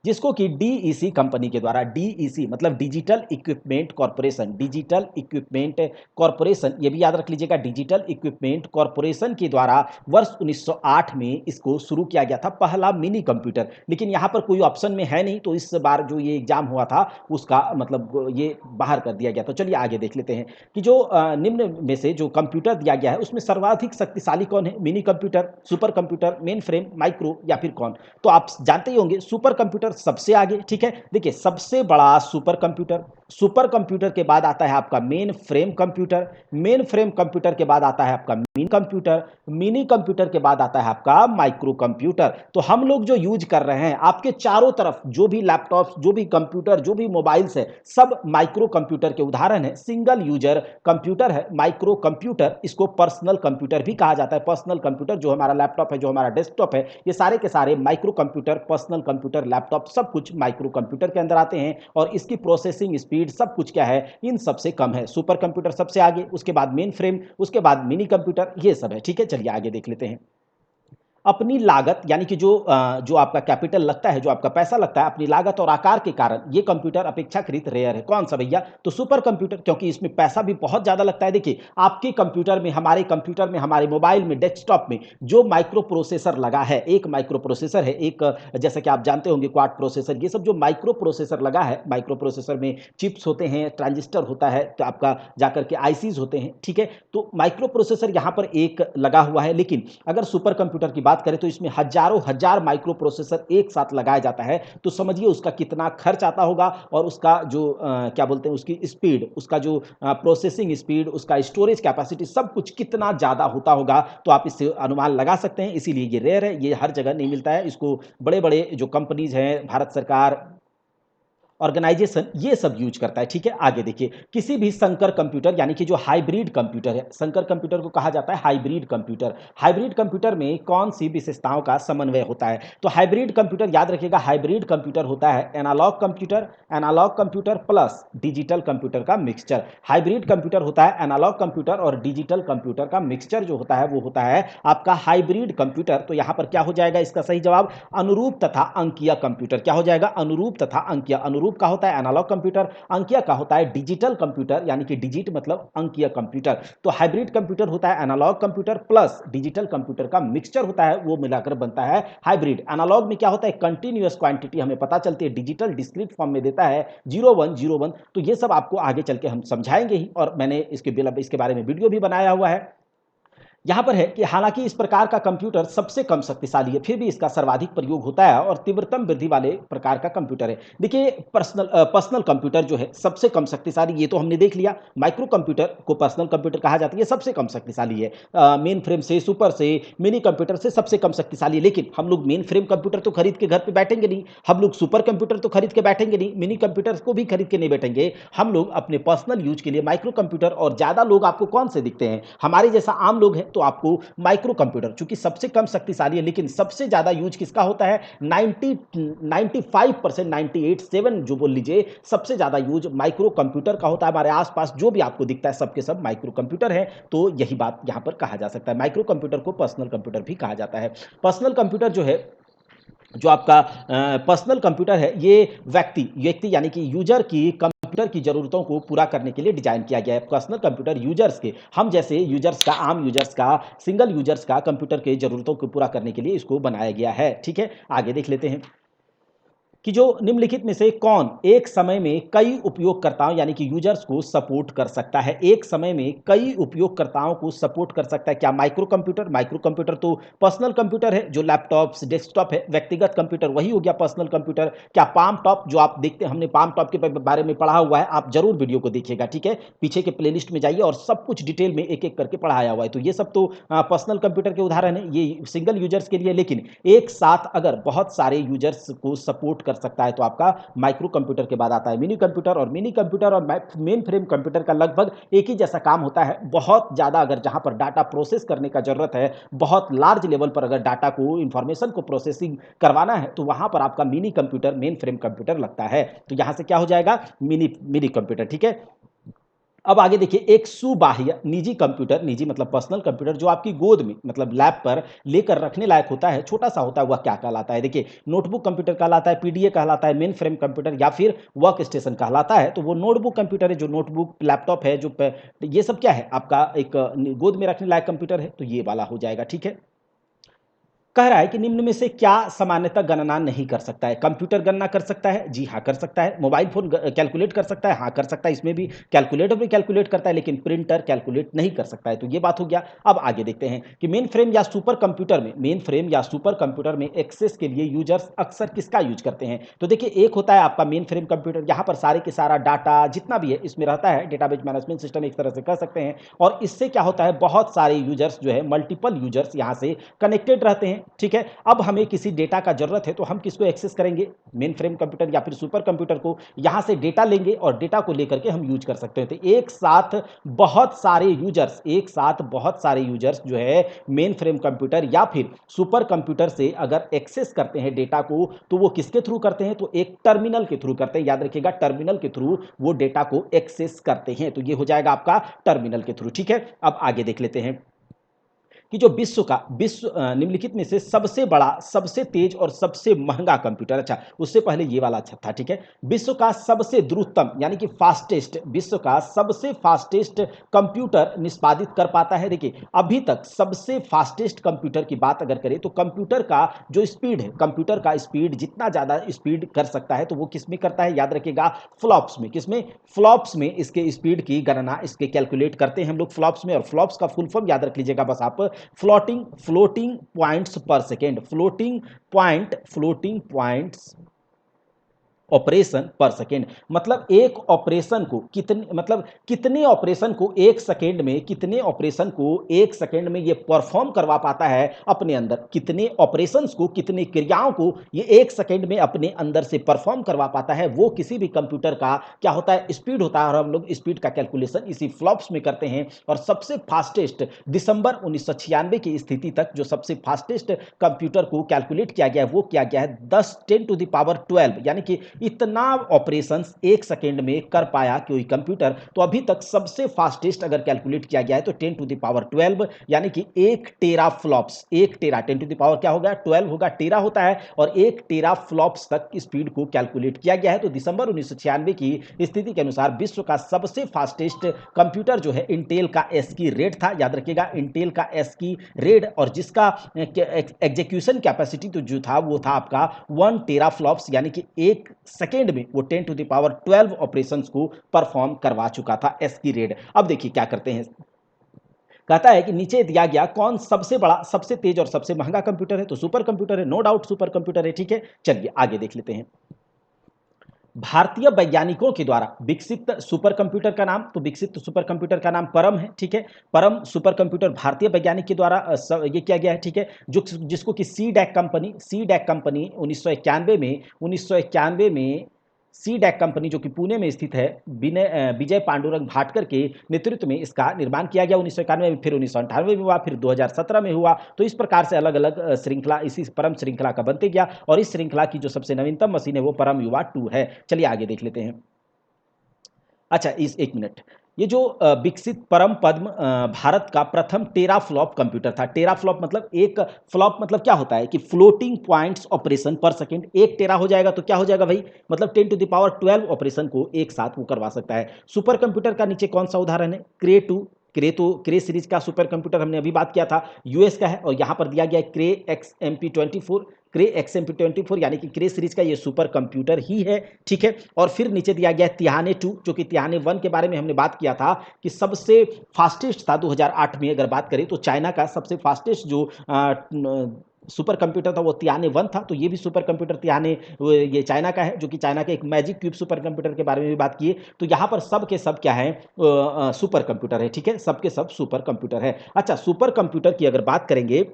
जिसको कि डीईसी कंपनी के द्वारा, डीईसी मतलब digital equipment corporation, digital equipment corporation, ये भी याद रख लीजिएगा, डिजिटल इक्विपमेंट कॉरपोरेशन के द्वारा वर्ष 1908 में इसको शुरू किया गया था, पहला मिनी कंप्यूटर। लेकिन यहाँ पर कोई ऑप्शन में है नहीं, तो इस बार जो ये एग्जाम हुआ था उसका मतलब ये बाहर कर दिया गया। तो चलिए आगे देख लेते हैं कि जो निम्न में से जो कंप्यूटर दिया गया है उसमें सर्वाधिक शक्तिशाली कौन है? Mini computer, super computer, main frame, micro या फिर कौन? तो आप जानते ही होंगे सुपर कंप्यूटर सबसे आगे, ठीक है। देखिए सबसे बड़ा सुपर कंप्यूटर, सुपर कंप्यूटर के बाद आता है आपका main frame computer, main frame computer के बाद आता है आपका मिनी कंप्यूटर, मिनी कंप्यूटर के बाद आता है आपका माइक्रो कंप्यूटर। तो हम लोग जो यूज कर रहे हैं आपके चारों तरफ जो भी लैपटॉप, जो भी कंप्यूटर, जो भी मोबाइल्स है, सब माइक्रो कंप्यूटर के उदाहरण है। सिंगल यूजर कंप्यूटर है माइक्रो कंप्यूटर, इसको पर्सनल कंप्यूटर भी कहा जाता है। पर्सनल कंप्यूटर जो हमारा लैपटॉप है, जो हमारा डेस्कटॉप है, ये सारे के सारे micro computer, personal computer, laptop सब कुछ माइक्रो कंप्यूटर के अंदर आते हैं। और इसकी प्रोसेसिंग स्पीड सब कुछ क्या है? इन सबसे कम है। सुपर कंप्यूटर सबसे आगे, उसके बाद मेन फ्रेम, उसके बाद मिनी कंप्यूटर, ये सब है, ठीक है। चलिए आगे देख लेते हैं। अपनी लागत यानी कि जो आपका कैपिटल लगता है, जो आपका पैसा लगता है, अपनी लागत और आकार के कारण ये कंप्यूटर अपेक्षाकृत रेयर है। कौन सा भैया? तो सुपर कंप्यूटर, क्योंकि इसमें पैसा भी बहुत ज़्यादा लगता है। देखिए आपके कंप्यूटर में, हमारे कंप्यूटर में, हमारे मोबाइल में, डेस्कटॉप में जो माइक्रो प्रोसेसर लगा है, एक माइक्रो प्रोसेसर है, एक जैसा कि आप जानते होंगे क्वाड प्रोसेसर, ये सब जो माइक्रो प्रोसेसर लगा है, माइक्रो प्रोसेसर में चिप्स होते हैं, ट्रांजिस्टर होता है, तो आपका जाकर के आईसीज होते हैं, ठीक है। तो माइक्रो प्रोसेसर यहाँ पर एक लगा हुआ है। लेकिन अगर सुपर कंप्यूटर की बात करें तो इसमें हजारों हजार माइक्रो प्रोसेसर एक साथ लगाया जाता है। तो समझिए उसका कितना खर्च आता होगा, और उसका जो क्या बोलते हैं, उसकी स्पीड, उसका जो प्रोसेसिंग स्पीड, उसका स्टोरेज कैपेसिटी, सब कुछ कितना ज़्यादा होता होगा। तो आप इससे अनुमान लगा सकते हैं। इसीलिए ये रेयर है, ये हर जगह नहीं मिलता है। इसको बड़े बड़े जो कंपनीज हैं, भारत सरकार, ऑर्गेनाइजेशन, ये सब यूज करता है, ठीक है। आगे देखिए, किसी भी संकर कंप्यूटर यानी कि जो हाइब्रिड कंप्यूटर है, संकर कंप्यूटर को कहा जाता है हाइब्रिड कंप्यूटर। हाइब्रिड कंप्यूटर में कौन सी विशेषताओं का समन्वय होता है? तो हाइब्रिड कंप्यूटर याद रखिएगा, हाइब्रिड कंप्यूटर होता है analog computer, analog computer plus digital computer का मिक्सचर। हाइब्रिड कंप्यूटर होता है एनालॉग कंप्यूटर और डिजिटल कंप्यूटर का मिक्सचर, जो होता है वो होता है आपका हाइब्रिड कंप्यूटर। तो यहां पर क्या हो जाएगा इसका सही जवाब? अनुरूप तथा अंकीय कंप्यूटर। क्या हो जाएगा? अनुरूप तथा अंकीय। अनुरूप का होता है एनालॉग कंप्यूटर, अंकीय का होता है डिजिटल कंप्यूटर, यानी कि डिजिट मतलब अंकीय कंप्यूटर। तो हाइब्रिड कंप्यूटर होता है analog computer plus digital computer का मिक्सचर होता है, वो मिलाकर बनता है हाइब्रिड। एनालॉग में क्या होता है? कंटिन्यूअस क्वांटिटी हमें पता चलती है, डिजिटल डिस्क्रीट फॉर्म में देता है 0101। तो ये सब आपको आगे चल के हम समझाएंगे ही, और मैंने इसके बारे में वीडियो भी बनाया हुआ है। यहां पर है कि हालांकि इस प्रकार का कंप्यूटर सबसे कम शक्तिशाली है, फिर भी इसका सर्वाधिक प्रयोग होता है और तीव्रतम वृद्धि वाले प्रकार का कंप्यूटर है। देखिए पर्सनल कंप्यूटर जो है सबसे कम शक्तिशाली, ये तो हमने देख लिया। माइक्रो कंप्यूटर को पर्सनल कंप्यूटर कहा जाता है, ये सबसे कम शक्तिशाली है। मेन फ्रेम से, सुपर से, मिनी कंप्यूटर से सबसे कम शक्तिशाली है। लेकिन हम लोग मेन फ्रेम कंप्यूटर तो खरीद के घर पे बैठेंगे नहीं, हम लोग सुपर कंप्यूटर तो खरीद के बैठेंगे नहीं, मिनी कंप्यूटर को भी खरीद के नहीं बैठेंगे। हम लोग अपने पर्सनल यूज के लिए माइक्रो कंप्यूटर, और ज्यादा लोग आपको कौन से दिखते हैं? हमारे जैसा आम लोग हैं, तो आपको माइक्रो कंप्यूटर चूंकि सबसे कम शक्तिशाली है, लेकिन सबसे ज्यादा यूज किसका होता है? 95%, 98 जो बोल लीजिए, सबसे ज्यादा यूज माइक्रो कंप्यूटर का होता है। हमारे आसपास जो भी आपको दिखता है सबके सब माइक्रो कंप्यूटर है। तो यही बात यहां पर कहा जा सकता है। माइक्रो कंप्यूटर को पर्सनल कंप्यूटर भी कहा जाता है। पर्सनल कंप्यूटर जो है, जो आपका पर्सनल कंप्यूटर है, ये व्यक्ति व्यक्ति यानी कि यूजर की कंप्यूटर की जरूरतों को पूरा करने के लिए डिजाइन किया गया है। पर्सनल कंप्यूटर यूजर्स के, हम जैसे यूजर्स का, आम यूजर्स का, सिंगल यूजर्स का कंप्यूटर के जरूरतों को पूरा करने के लिए इसको बनाया गया है, ठीक है। आगे देख लेते हैं कि जो निम्नलिखित में से कौन एक समय में कई उपयोगकर्ताओं यानी कि यूजर्स को सपोर्ट कर सकता है? एक समय में कई उपयोगकर्ताओं को सपोर्ट कर सकता है। क्या माइक्रो कंप्यूटर? माइक्रो कंप्यूटर तो पर्सनल कंप्यूटर है, जो लैपटॉप्स, डेस्कटॉप है, व्यक्तिगत कंप्यूटर वही हो गया पर्सनल कंप्यूटर। क्या पाम टॉप जो आप देखते हैं, हमने पाम टॉप के बारे में पढ़ा हुआ है, आप जरूर वीडियो को देखिएगा, ठीक है। पीछे के प्लेलिस्ट में जाइए और सब कुछ डिटेल में एक एक करके पढ़ाया हुआ है। तो ये सब तो पर्सनल कंप्यूटर के उदाहरण है, ये सिंगल यूजर्स के लिए। लेकिन एक साथ अगर बहुत सारे यूजर्स को सपोर्ट कर सकता है तो आपका माइक्रो कंप्यूटर के बाद आता है मिनी कंप्यूटर। और मिनी कंप्यूटर और मेन फ्रेम कंप्यूटर का लगभग एक ही जैसा काम होता है। बहुत ज़्यादा अगर जहां पर डाटा प्रोसेस करने का जरूरत है, बहुत लार्ज लेवल पर अगर डाटा को, इंफॉर्मेशन को प्रोसेसिंग करवाना है, तो वहां पर आपका mini computer, main frame computer लगता है। तो यहां से क्या हो जाएगा? मिनी मिनी कंप्यूटर, ठीक है। अब आगे देखिए, एक सुबाह्य निजी कंप्यूटर, निजी मतलब पर्सनल कंप्यूटर, जो आपकी गोद में मतलब लैब पर लेकर रखने लायक होता है, छोटा सा होता है, वह क्या कहलाता है? देखिए, नोटबुक कंप्यूटर कहलाता है, पीडीए कहलाता है, मेन फ्रेम कंप्यूटर या फिर वर्क स्टेशन कहलाता है। तो वो नोटबुक कंप्यूटर है, जो नोटबुक लैपटॉप है, ये सब क्या है आपका, एक गोद में रखने लायक कंप्यूटर है, तो ये वाला हो जाएगा। ठीक है, कह रहा है कि निम्न में से क्या सामान्यतः गणना नहीं कर सकता है? कंप्यूटर गणना कर सकता है? जी हाँ, कर सकता है। मोबाइल फोन कैलकुलेट कर सकता है? हाँ, कर सकता है। इसमें भी कैलकुलेटर भी कैलकुलेट करता है, लेकिन प्रिंटर कैलकुलेट नहीं कर सकता है। तो ये बात हो गया। अब आगे देखते हैं कि मेन फ्रेम या सुपर कंप्यूटर में, मेन फ्रेम या सुपर कंप्यूटर में एक्सेस के लिए यूजर्स अक्सर किसका यूज करते हैं? तो देखिए, एक होता है आपका मेन फ्रेम कंप्यूटर, यहाँ पर सारे के सारा डाटा जितना भी है इसमें रहता है, डेटाबेस मैनेजमेंट सिस्टम एक तरह से कह सकते हैं। और इससे क्या होता है, बहुत सारे यूजर्स जो है, मल्टीपल यूजर्स यहाँ से कनेक्टेड रहते हैं। ठीक है, अब हमें किसी डेटा का जरूरत है तो हम किसको एक्सेस करेंगे? मेन फ्रेम कंप्यूटर या फिर सुपर कंप्यूटर को। यहां से डेटा लेंगे और डेटा को लेकर के हम यूज कर सकते हैं। तो एक साथ बहुत सारे यूजर्स, एक साथ बहुत सारे यूजर्स जो है मेन फ्रेम कंप्यूटर या फिर सुपर कंप्यूटर से अगर एक्सेस करते हैं डेटा को, तो वो किसके थ्रू करते हैं? तो एक टर्मिनल के थ्रू करते हैं। याद रखिएगा, टर्मिनल के थ्रू वो डेटा को एक्सेस करते हैं। तो ये हो जाएगा आपका टर्मिनल के थ्रू। ठीक है, अब आगे देख लेते हैं कि जो विश्व निम्नलिखित में से सबसे बड़ा, सबसे तेज और सबसे महंगा कंप्यूटर, अच्छा उससे पहले ये वाला अच्छा था। ठीक है, विश्व का सबसे द्रुततम यानी कि फास्टेस्ट, विश्व का सबसे फास्टेस्ट कंप्यूटर निष्पादित कर पाता है। देखिए, अभी तक सबसे फास्टेस्ट कंप्यूटर की बात अगर करें तो कंप्यूटर का जो स्पीड है, कंप्यूटर का स्पीड जितना ज्यादा स्पीड कर सकता है, तो वो किस में करता है? याद रखिएगा, फ्लॉप्स में। किसमें? फ्लॉप्स में इसके स्पीड की गणना, इसके कैलकुलेट करते हैं हम लोग फ्लॉप्स में। और फ्लॉप्स का फुल फॉर्म याद रख लीजिएगा बस आप, फ्लोटिंग पॉइंट्स पर सेकेंड, फ्लोटिंग पॉइंट्स ऑपरेशन पर सेकेंड। मतलब एक ऑपरेशन को कितने, मतलब कितने ऑपरेशन को एक सेकेंड में, कितने ऑपरेशन को एक सेकेंड में ये परफॉर्म करवा पाता है अपने अंदर, कितने ऑपरेशंस को, कितनी क्रियाओं को ये एक सेकेंड में अपने अंदर से परफॉर्म करवा पाता है, वो किसी भी कंप्यूटर का क्या होता है? स्पीड होता है। और हम लोग स्पीड का कैलकुलेशन इसी फ्लॉप्स में करते हैं। और सबसे फास्टेस्ट, दिसंबर 1996 की स्थिति तक जो सबसे फास्टेस्ट कंप्यूटर को कैलकुलेट किया गया है, वो किया गया है 10 10 to the power 12, यानी कि इतना ऑपरेशंस एक सेकेंड में कर पाया कोई कंप्यूटर। तो अभी तक सबसे फास्टेस्ट अगर कैलकुलेट किया गया है तो 10 to the power 12, यानी कि 1 टेरा flops, 1 Terra, 10 to the power क्या होगा? 12 होगा, टेरा होता है। और 1 टेरा फ्लॉप्स तक स्पीड को कैलकुलेट किया गया है। तो दिसंबर 1996 की स्थिति के अनुसार विश्व का सबसे फास्टेस्ट कंप्यूटर जो है इंटेल का एस्की रेड था। याद रखिएगा, इंटेल का एस्की रेड, और जिसका एग्जीक्यूशन कैपेसिटी तो जो था वो था आपका 1 टेरा फ्लॉप्स, यानी कि एक सेकेंड में वो 10 to the power 12 ऑपरेशंस को परफॉर्म करवा चुका था एस्की रेड। अब देखिए क्या करते हैं, कहता है कि नीचे दिया गया कौन सबसे बड़ा, सबसे तेज और सबसे महंगा कंप्यूटर है? तो सुपर कंप्यूटर है, नो डाउट सुपर कंप्यूटर है। ठीक है, चलिए आगे देख लेते हैं। भारतीय वैज्ञानिकों के द्वारा विकसित सुपर कंप्यूटर का नाम, तो विकसित सुपर कंप्यूटर का नाम परम है। ठीक है, परम सुपर कंप्यूटर भारतीय वैज्ञानिक के द्वारा ये किया गया है। ठीक है, जो जिसको कि सी डैक कंपनी 1991 में सी डैक कंपनी जो कि पुणे में स्थित है, विजय पांडुरंग भाटकर के नेतृत्व में इसका निर्माण किया गया 1991 में, फिर 1998 में हुआ, फिर 2017 में हुआ। तो इस प्रकार से अलग अलग श्रृंखला इसी परम श्रृंखला का बनते गया। और इस श्रृंखला की जो सबसे नवीनतम मशीन है वो परम युवा 2 है। चलिए आगे देख लेते हैं। अच्छा, इस एक मिनट, ये जो विकसित परम पद्म भारत का प्रथम टेरा फ्लॉप कंप्यूटर था। टेरा फ्लॉप मतलब, एक फ्लॉप मतलब क्या होता है कि फ्लोटिंग पॉइंट्स ऑपरेशन पर सेकंड। 1 टेरा हो जाएगा तो क्या हो जाएगा भाई? मतलब 10 to the power 12 ऑपरेशन को एक साथ वो करवा सकता है। सुपर कंप्यूटर का नीचे कौन सा उदाहरण है? क्रे सीरीज का सुपर कंप्यूटर हमने अभी बात किया था, यूएस का है। और यहां पर दिया गया है क्रे XMP24, यानी कि क्रे सीरीज का ये सुपर कंप्यूटर ही है। ठीक है, और फिर नीचे दिया गया तिहाने 2, जो कि तिहाने 1 के बारे में हमने बात किया था कि सबसे फास्टेस्ट था 2008 में। अगर बात करें तो चाइना का सबसे फास्टेस्ट जो सुपर कंप्यूटर था वो तिहाने 1 था। तो ये भी सुपर कंप्यूटर तिहाने, ये चाइना का है, जो कि चाइना के एक मैजिक क्यूब सुपर कंप्यूटर के बारे में भी बात किए। तो यहाँ पर सब के सब क्या है? सुपर कंप्यूटर है। ठीक है, सबके सब सुपर कंप्यूटर है। अच्छा, सुपर कंप्यूटर की अगर बात करेंगे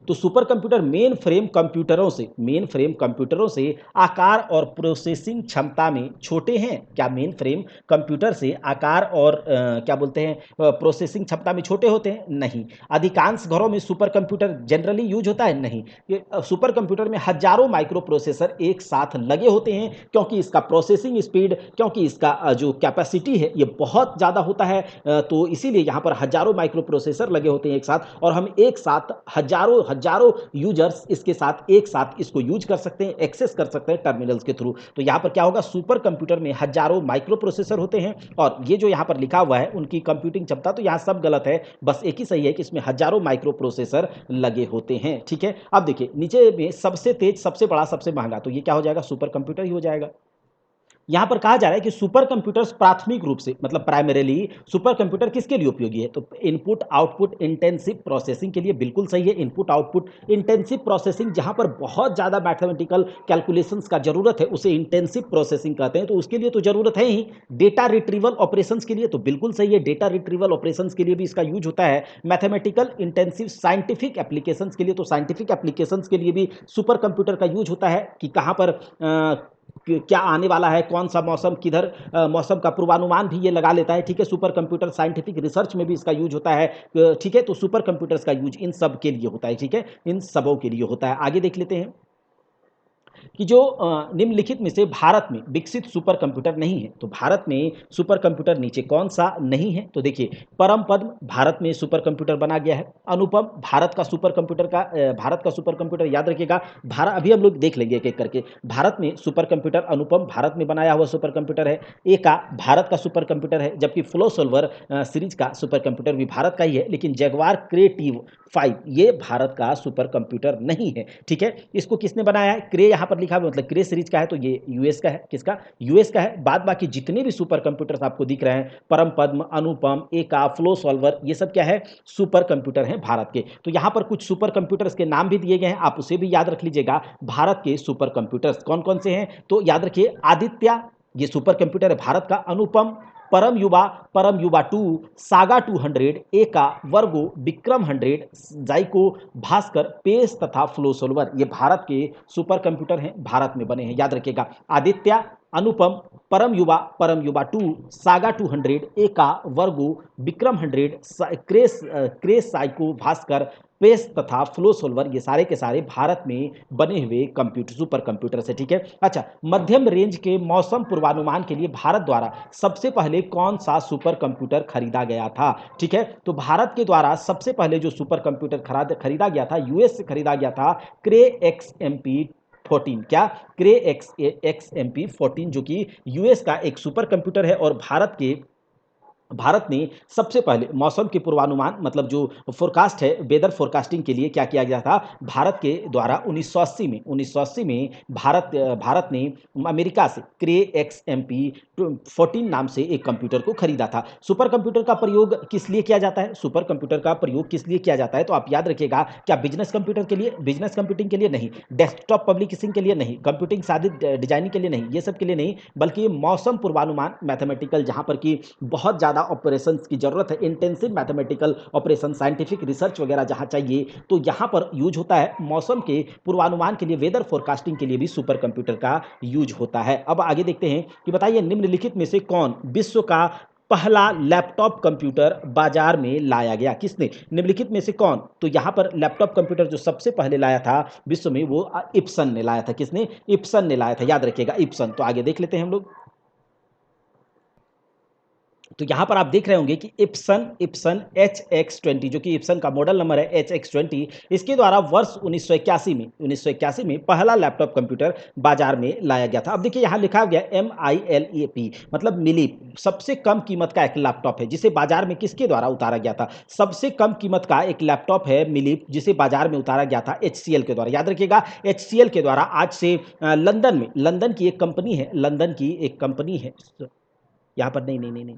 तो सुपर कंप्यूटर मेन फ्रेम कंप्यूटरों से आकार और प्रोसेसिंग क्षमता में छोटे हैं क्या? मेन फ्रेम कंप्यूटर से आकार और क्या बोलते हैं प्रोसेसिंग क्षमता में छोटे होते हैं? नहीं। अधिकांश घरों में सुपर कंप्यूटर जनरली यूज होता है? नहीं। ये सुपर कंप्यूटर में हजारों माइक्रो प्रोसेसर एक साथ लगे होते हैं क्योंकि इसका प्रोसेसिंग स्पीड, क्योंकि इसका जो कैपेसिटी है ये बहुत ज़्यादा होता है, तो इसीलिए यहाँ पर हजारों माइक्रो प्रोसेसर लगे होते हैं एक साथ, और हम एक साथ हजारों हजारों यूजर्स इसके साथ एक साथ इसको यूज कर सकते हैं, एक्सेस कर सकते हैं टर्मिनल्स के थ्रू। तो यहाँ पर क्या होगा, सुपर कंप्यूटर में हजारों माइक्रो प्रोसेसर होते हैं, और ये जो यहाँ पर लिखा हुआ है उनकी कंप्यूटिंग क्षमता, तो यहाँ सब गलत है, बस एक ही सही है कि इसमें हजारों माइक्रो प्रोसेसर लगे होते हैं। ठीक है, अब देखिए नीचे में सबसे तेज, सबसे बड़ा, सबसे महंगा, तो ये क्या हो जाएगा, सुपर कंप्यूटर ही हो जाएगा। यहां पर कहा जा रहा है कि सुपर कंप्यूटर्स प्राथमिक रूप से, मतलब प्राइमरीली सुपर कंप्यूटर किसके लिए उपयोगी है, तो इनपुट आउटपुट इंटेंसिव प्रोसेसिंग के लिए। बिल्कुल सही है, इनपुट आउटपुट इंटेंसिव प्रोसेसिंग, जहां पर बहुत ज्यादा मैथमेटिकल कैलकुलेशंस का जरूरत है उसे इंटेंसिव प्रोसेसिंग कहते हैं, तो उसके लिए तो जरूरत है ही। डेटा रिट्रीवल ऑपरेशंस के लिए, तो बिल्कुल सही है, डेटा रिट्रीवल ऑपरेशंस के लिए भी इसका यूज होता है। मैथमेटिकल इंटेंसिव साइंटिफिक एप्लीकेशंस के लिए, तो साइंटिफिक एप्लीकेशंस के लिए भी सुपर कंप्यूटर का यूज होता है कि कहां पर क्या आने वाला है, कौन सा मौसम किधर, मौसम का पूर्वानुमान भी ये लगा लेता है। ठीक है, सुपर कंप्यूटर साइंटिफिक रिसर्च में भी इसका यूज होता है। ठीक है, तो सुपर कंप्यूटर्स का यूज इन सब के लिए होता है। ठीक है, इन सबों के लिए होता है। आगे देख लेते हैं कि जो निम्नलिखित में से भारत में विकसित सुपर कंप्यूटर नहीं है, तो भारत में सुपर कंप्यूटर नीचे कौन सा नहीं है, तो देखिए परम पद्म भारत में सुपर कंप्यूटर बना गया है। अनुपम भारत का सुपर कंप्यूटर का भारत का सुपर कंप्यूटर, याद रखिएगा भारत, अभी हम लोग देख लेंगे एक एक करके। भारत में सुपर कंप्यूटर अनुपम भारत में बनाया हुआ सुपर कंप्यूटर है, एका भारत का सुपर कंप्यूटर है, जबकि फ्लो सोल्वर सीरीज का सुपर कंप्यूटर भी भारत का ही है, लेकिन जगुआर क्रिएटिव 5 ये भारत का सुपर कंप्यूटर नहीं है। ठीक है, इसको किसने बनाया है, क्रे यहाँ पर लिखा है, मतलब क्रे सीरीज का है, तो ये यूएस का है। किसका, यूएस का है। बाद बाकी जितने भी सुपर कंप्यूटर्स आपको दिख रहे हैं, परम पद्म, अनुपम, एका, फ्लो सॉल्वर, ये सब क्या है, सुपर कंप्यूटर हैं भारत के। तो यहाँ पर कुछ सुपर कंप्यूटर्स के नाम भी दिए गए हैं, आप उसे भी याद रख लीजिएगा। भारत के सुपर कंप्यूटर्स कौन कौन से हैं, तो याद रखिए आदित्य, ये सुपर कंप्यूटर है भारत का। अनुपम, परम युवा 2, Saga 200, Eka, Virgo, Vikram 100, जाइको, Bhaskar, pace तथा फ्लो सोल्वर, ये भारत के सुपर कंप्यूटर हैं, भारत में बने हैं, याद रखिएगा। आदित्य, अनुपम, परम युवा 2, सागा 200, एका, वर्गो, विक्रम 100, क्रेस साइको, भास्कर, पेस तथा फ्लो सोल्वर, ये सारे के सारे भारत में बने हुए कंप्यूटर, सुपर कंप्यूटर से। ठीक है, अच्छा, मध्यम रेंज के मौसम पूर्वानुमान के लिए भारत द्वारा सबसे पहले कौन सा सुपर कंप्यूटर खरीदा गया था? ठीक है, तो भारत के द्वारा सबसे पहले जो सुपर कंप्यूटर खरीदा गया था, यूएस से खरीदा गया था, क्रे XMP 14। क्या, क्रे XMP 14, जो कि यूएस का एक सुपर कंप्यूटर है, और भारत ने सबसे पहले मौसम के पूर्वानुमान, मतलब जो फोरकास्ट है, वेदर फोरकास्टिंग के लिए क्या किया गया था, भारत के द्वारा 1980 में भारत ने अमेरिका से क्रे XMP 14 नाम से एक कंप्यूटर को खरीदा था। सुपर कंप्यूटर का प्रयोग किस लिए किया जाता है, सुपर कंप्यूटर का प्रयोग किस लिए किया जाता है, तो आप याद रखिएगा, क्या बिजनेस कंप्यूटर के लिए, बिजनेस कंप्यूटिंग के लिए नहीं, डेस्कटॉप पब्लिशिंग के लिए नहीं, कंप्यूटिंग साधित डिजाइनिंग के लिए नहीं, ये सब के लिए नहीं, बल्कि मौसम पूर्वानुमान, मैथमेटिकल, जहां पर कि बहुत ज़्यादा ऑपरेशंस की जरूरत है, intensive mathematical operation, scientific research वगैरह जहां चाहिए, तो यहां पर यूज होता है। मौसम के पूर्वानुमान के लिए, वेदर फोरकास्टिंग के लिए भी सुपर कंप्यूटर का यूज होता है। अब आगे देखते हैं कि बताइए निम्नलिखित में से कौन विश्व का पहला लैपटॉप कंप्यूटर बाजार में लाया गया, किसने, निम्नलिखित में से कौन, तो यहां पर लैपटॉप कंप्यूटर जो सबसे पहले लाया था विश्व में, वो इप्सन ने लाया था। किसने, इप्सन ने लाया था, याद रखिएगा इप्सन। तो आगे देख लेते हैं हम लोग। तो यहां पर आप देख रहे होंगे कि इप्सन HX20, जो कि इप्सन का मॉडल नंबर है HX20, इसके द्वारा वर्ष 1981 में पहला लैपटॉप कंप्यूटर बाजार में लाया गया था। अब देखिए यहां लिखा गया MILEP, मतलब मिलीप, सबसे कम कीमत का एक लैपटॉप है जिसे बाजार में किसके द्वारा उतारा गया था, सबसे कम कीमत का एक लैपटॉप है मिलीप, जिसे बाजार में उतारा गया था HCL के द्वारा। याद रखिएगा HCL के द्वारा आज से लंदन की एक कंपनी है, यहाँ पर नहीं,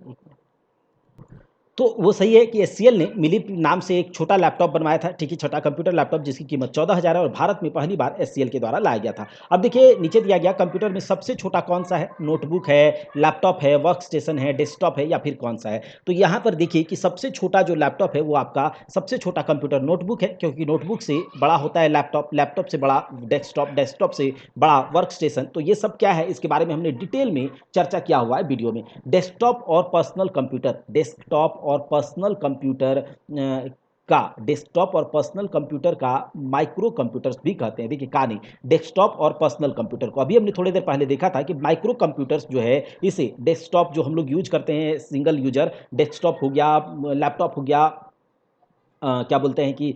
तो वो सही है कि एचसीएल ने मिलिप नाम से एक छोटा लैपटॉप बनवाया था, ठीक है, छोटा कंप्यूटर लैपटॉप जिसकी कीमत 14,000 है और भारत में पहली बार एचसीएल के द्वारा लाया गया था। अब देखिए नीचे दिया गया कंप्यूटर में सबसे छोटा कौन सा है, नोटबुक है, लैपटॉप है, वर्क स्टेशन है, डेस्कटॉप है या फिर कौन सा है। तो यहाँ पर देखिए कि सबसे छोटा जो लैपटॉप है वो आपका सबसे छोटा कंप्यूटर नोटबुक है, क्योंकि नोटबुक से बड़ा होता है लैपटॉप, लैपटॉप से बड़ा डेस्कटॉप, डेस्कटॉप से बड़ा वर्क स्टेशन। तो ये सब क्या है, इसके बारे में हमने डिटेल में चर्चा किया हुआ है वीडियो में। डेस्कटॉप और पर्सनल कंप्यूटर, डेस्कटॉप और पर्सनल कंप्यूटर का, डेस्कटॉप और पर्सनल कंप्यूटर का माइक्रो कंप्यूटर्स भी कहते हैं। देखिए का नहीं, डेस्कटॉप और पर्सनल कंप्यूटर को अभी हमने थोड़ी देर पहले देखा था कि माइक्रो कंप्यूटर्स जो है, इसे डेस्कटॉप जो हम लोग यूज करते हैं सिंगल यूजर, डेस्कटॉप हो गया, लैपटॉप हो गया, क्या बोलते हैं कि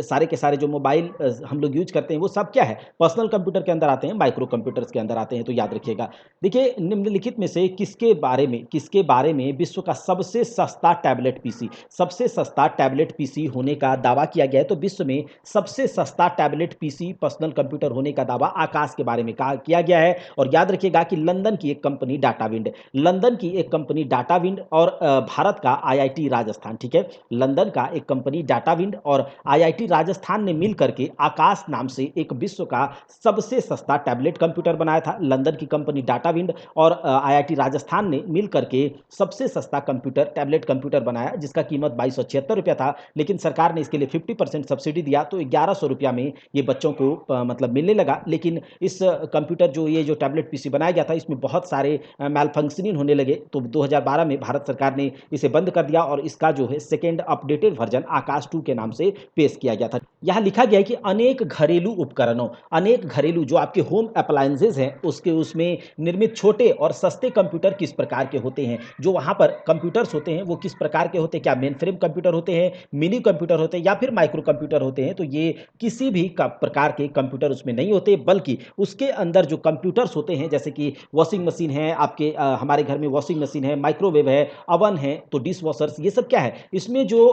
सारे के सारे जो मोबाइल हम लोग यूज करते हैं वो सब क्या है, पर्सनल कंप्यूटर के अंदर आते हैं, माइक्रो कंप्यूटर्स के अंदर आते हैं। तो याद रखिएगा। देखिए निम्नलिखित में से किसके बारे में विश्व का सबसे सस्ता टैबलेट पीसी, सबसे सस्ता टैबलेट पीसी होने का दावा किया गया है। तो विश्व में सबसे सस्ता टैबलेट पीसी पर्सनल कंप्यूटर होने का दावा आकाश के बारे में किया गया है। और याद रखिएगा कि लंदन की एक कंपनी डाटाविंड, लंदन की एक कंपनी डाटाविंड और भारत का आईआईटी राजस्थान, ठीक है, लंदन का एक कंपनी डाटाविंड और आईआईटी राजस्थान ने मिल करके आकाश नाम से एक विश्व का सबसे सस्ता टैबलेट कंप्यूटर बनाया था। लंदन की कंपनी डाटाविंड और आईआईटी राजस्थान ने मिल करके सबसे सस्ता कंप्यूटर, टैबलेट कंप्यूटर बनाया जिसका कीमत 2276 रुपया था, लेकिन सरकार ने इसके लिए 50% सब्सिडी दिया तो 1100 रुपया में ये बच्चों को मतलब मिलने लगा। लेकिन इस कंप्यूटर जो ये जो टैबलेट पीसी बनाया गया था इसमें बहुत सारे मैल फंक्शनिंग होने लगे, तो 2012 में भारत सरकार ने इसे बंद कर दिया और इसका जो है सेकेंड अपडेटेड वर्जन आकाश 2 के नाम से पेश किया गया था। यहाँ लिखा गया है कि अनेक घरेलू उपकरणों, अनेक घरेलू जो आपके होम अप्लायंसेज हैं उसके उसमें निर्मित छोटे और सस्ते कंप्यूटर किस प्रकार के होते हैं, जो वहाँ पर कंप्यूटर्स होते हैं वो किस प्रकार के होते हैं, क्या मेन फ्रेम कंप्यूटर होते हैं, मिनी कंप्यूटर होते हैं या फिर माइक्रो कंप्यूटर होते हैं। तो ये किसी भी प्रकार के कंप्यूटर उसमें नहीं होते, बल्कि उसके अंदर जो कंप्यूटर्स होते हैं जैसे कि वॉशिंग मशीन है आपके, हमारे घर में वॉशिंग मशीन है, माइक्रोवेव है, अवन है, तो डिश वॉशर्स, ये सब क्या है, इसमें जो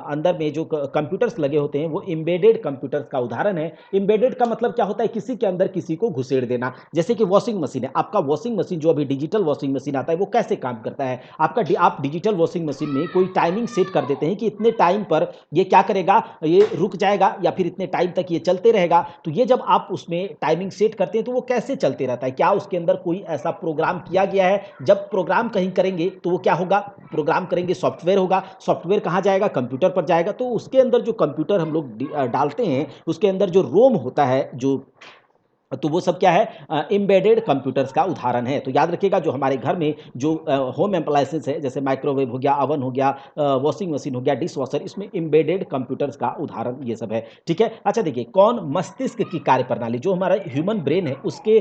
अंदर में जो कंप्यूटर्स लगे होते हैं वो एम्बेडेड कंप्यूटर्स का उदाहरण है। एम्बेडेड का मतलब क्या होता है, किसी के अंदर किसी को घुसेड़ देना। जैसे कि वॉशिंग मशीन है, आपका वॉशिंग मशीन जो अभी डिजिटल वॉशिंग मशीन आता है वो कैसे काम करता है, आप डिजिटल वॉशिंग मशीन में कोई टाइमिंग सेट कर देते हैं कि इतने टाइम पर ये क्या करेगा, ये रुक जाएगा या फिर इतने टाइम तक ये चलते रहेगा। तो ये जब आप उसमें टाइमिंग सेट करते हैं तो वो कैसे चलते रहता है, क्या उसके अंदर कोई ऐसा प्रोग्राम किया गया है, जब प्रोग्राम कहीं करेंगे तो वो क्या होगा, प्रोग्राम करेंगे सॉफ्टवेयर होगा, सॉफ्टवेयर कहाँ जाएगा, कंप्यूटर पर जाएगा। तो उसके अंदर जो कंप्यूटर हम लोग डालते हैं उसके अंदर जो रोम होता है, जो तो वो सब क्या है, एम्बेडेड कंप्यूटर्स का उदाहरण है। तो याद रखिएगा जो हमारे घर में जो होम एप्लायंसेस है जैसे माइक्रोवेव हो गया, अवन हो गया, वॉशिंग मशीन हो गया, डिश वॉशर, इसमें एम्बेडेड कंप्यूटर्स का उदाहरण ये सब है, ठीक है। अच्छा देखिए, कौन मस्तिष्क की कार्यप्रणाली, जो हमारा ह्यूमन ब्रेन है उसके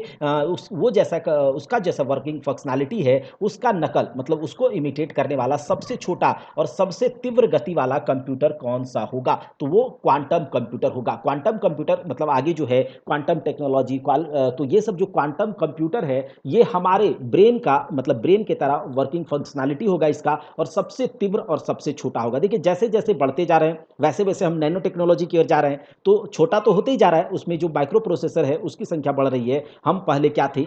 वो जैसा उसका जैसा वर्किंग फंक्शनैलिटी है उसका नकल, मतलब उसको इमिटेट करने वाला सबसे छोटा और सबसे तीव्र गति वाला कंप्यूटर कौन सा होगा, तो वो क्वांटम कंप्यूटर होगा। क्वांटम कंप्यूटर मतलब आगे जो है क्वांटम टेक्नोलॉजी, तो ये सब जो क्वांटम कंप्यूटर है ये हमारे ब्रेन का, मतलब ब्रेन के तरह वर्किंग फंक्शनैलिटी होगा इसका, और सबसे तीव्र और सबसे छोटा होगा। देखिए जैसे जैसे बढ़ते जा रहे हैं वैसे वैसे हम नैनो टेक्नोलॉजी की ओर जा रहे हैं, तो छोटा तो होते ही जा रहा है, उसमें जो माइक्रो प्रोसेसर है उसकी संख्या बढ़ रही है। हम पहले क्या थे,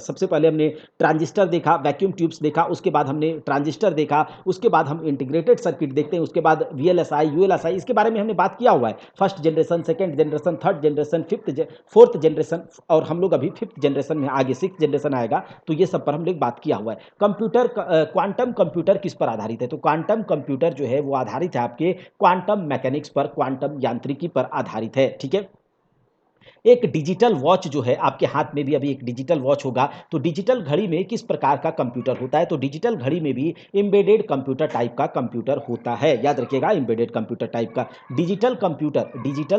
सबसे पहले हमने ट्रांजिस्टर देखा, वैक्यूम ट्यूब्स देखा, उसके बाद हमने ट्रांजिस्टर देखा, उसके बाद हम इंटीग्रेटेड सर्किट देखते हैं, उसके बाद वीएलएसआई, यूएलएसआई, इसके बारे में हमने बात किया हुआ है। First generation, second generation, third generation, fourth generation, और हम लोग अभी फिफ्थ जनरेशन में, आगे सिक्स जनरेशन आएगा, तो ये सब पर हम लोग बात किया हुआ है। कंप्यूटर, क्वांटम कंप्यूटर किस पर आधारित है, तो क्वांटम कंप्यूटर जो है वो आधारित है आपके क्वांटम मैकेनिक्स पर, क्वांटम यांत्रिकी पर आधारित है, ठीक है। एक डिजिटल वॉच जो है आपके हाथ में भी अभी एक डिजिटल वॉच होगा, तो डिजिटल घड़ी में किस प्रकार का कंप्यूटर होता है, तो डिजिटल घड़ी में भी एम्बेडेड कंप्यूटर टाइप का कंप्यूटर होता है। याद रखिएगा एम्बेडेड कंप्यूटर टाइप का डिजिटल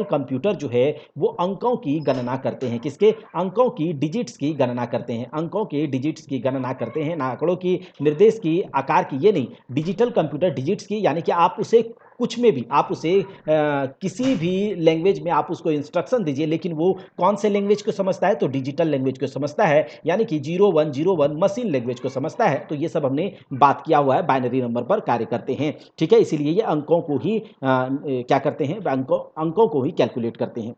कंप्यूटर जो है वो अंकों की गणना करते हैं, किसके, अंकों की, डिजिट्स की गणना करते हैं, अंकों के डिजिट्स की गणना करते हैं, ना आंकड़ों की, निर्देश की, आकार की, ये नहीं, डिजिटल कंप्यूटर डिजिट्स की, यानी कि आप उसे कुछ में भी, आप उसे किसी भी लैंग्वेज में आप उसको इंस्ट्रक्शन दीजिए, लेकिन वो कौन से लैंग्वेज को समझता है, तो डिजिटल लैंग्वेज को समझता है, यानी कि 0101 मशीन लैंग्वेज को समझता है। तो ये सब हमने बात किया हुआ है, बाइनरी नंबर पर कार्य करते हैं, ठीक है, इसीलिए ये अंकों को ही क्या करते हैं, अंकों को ही कैलकुलेट करते हैं।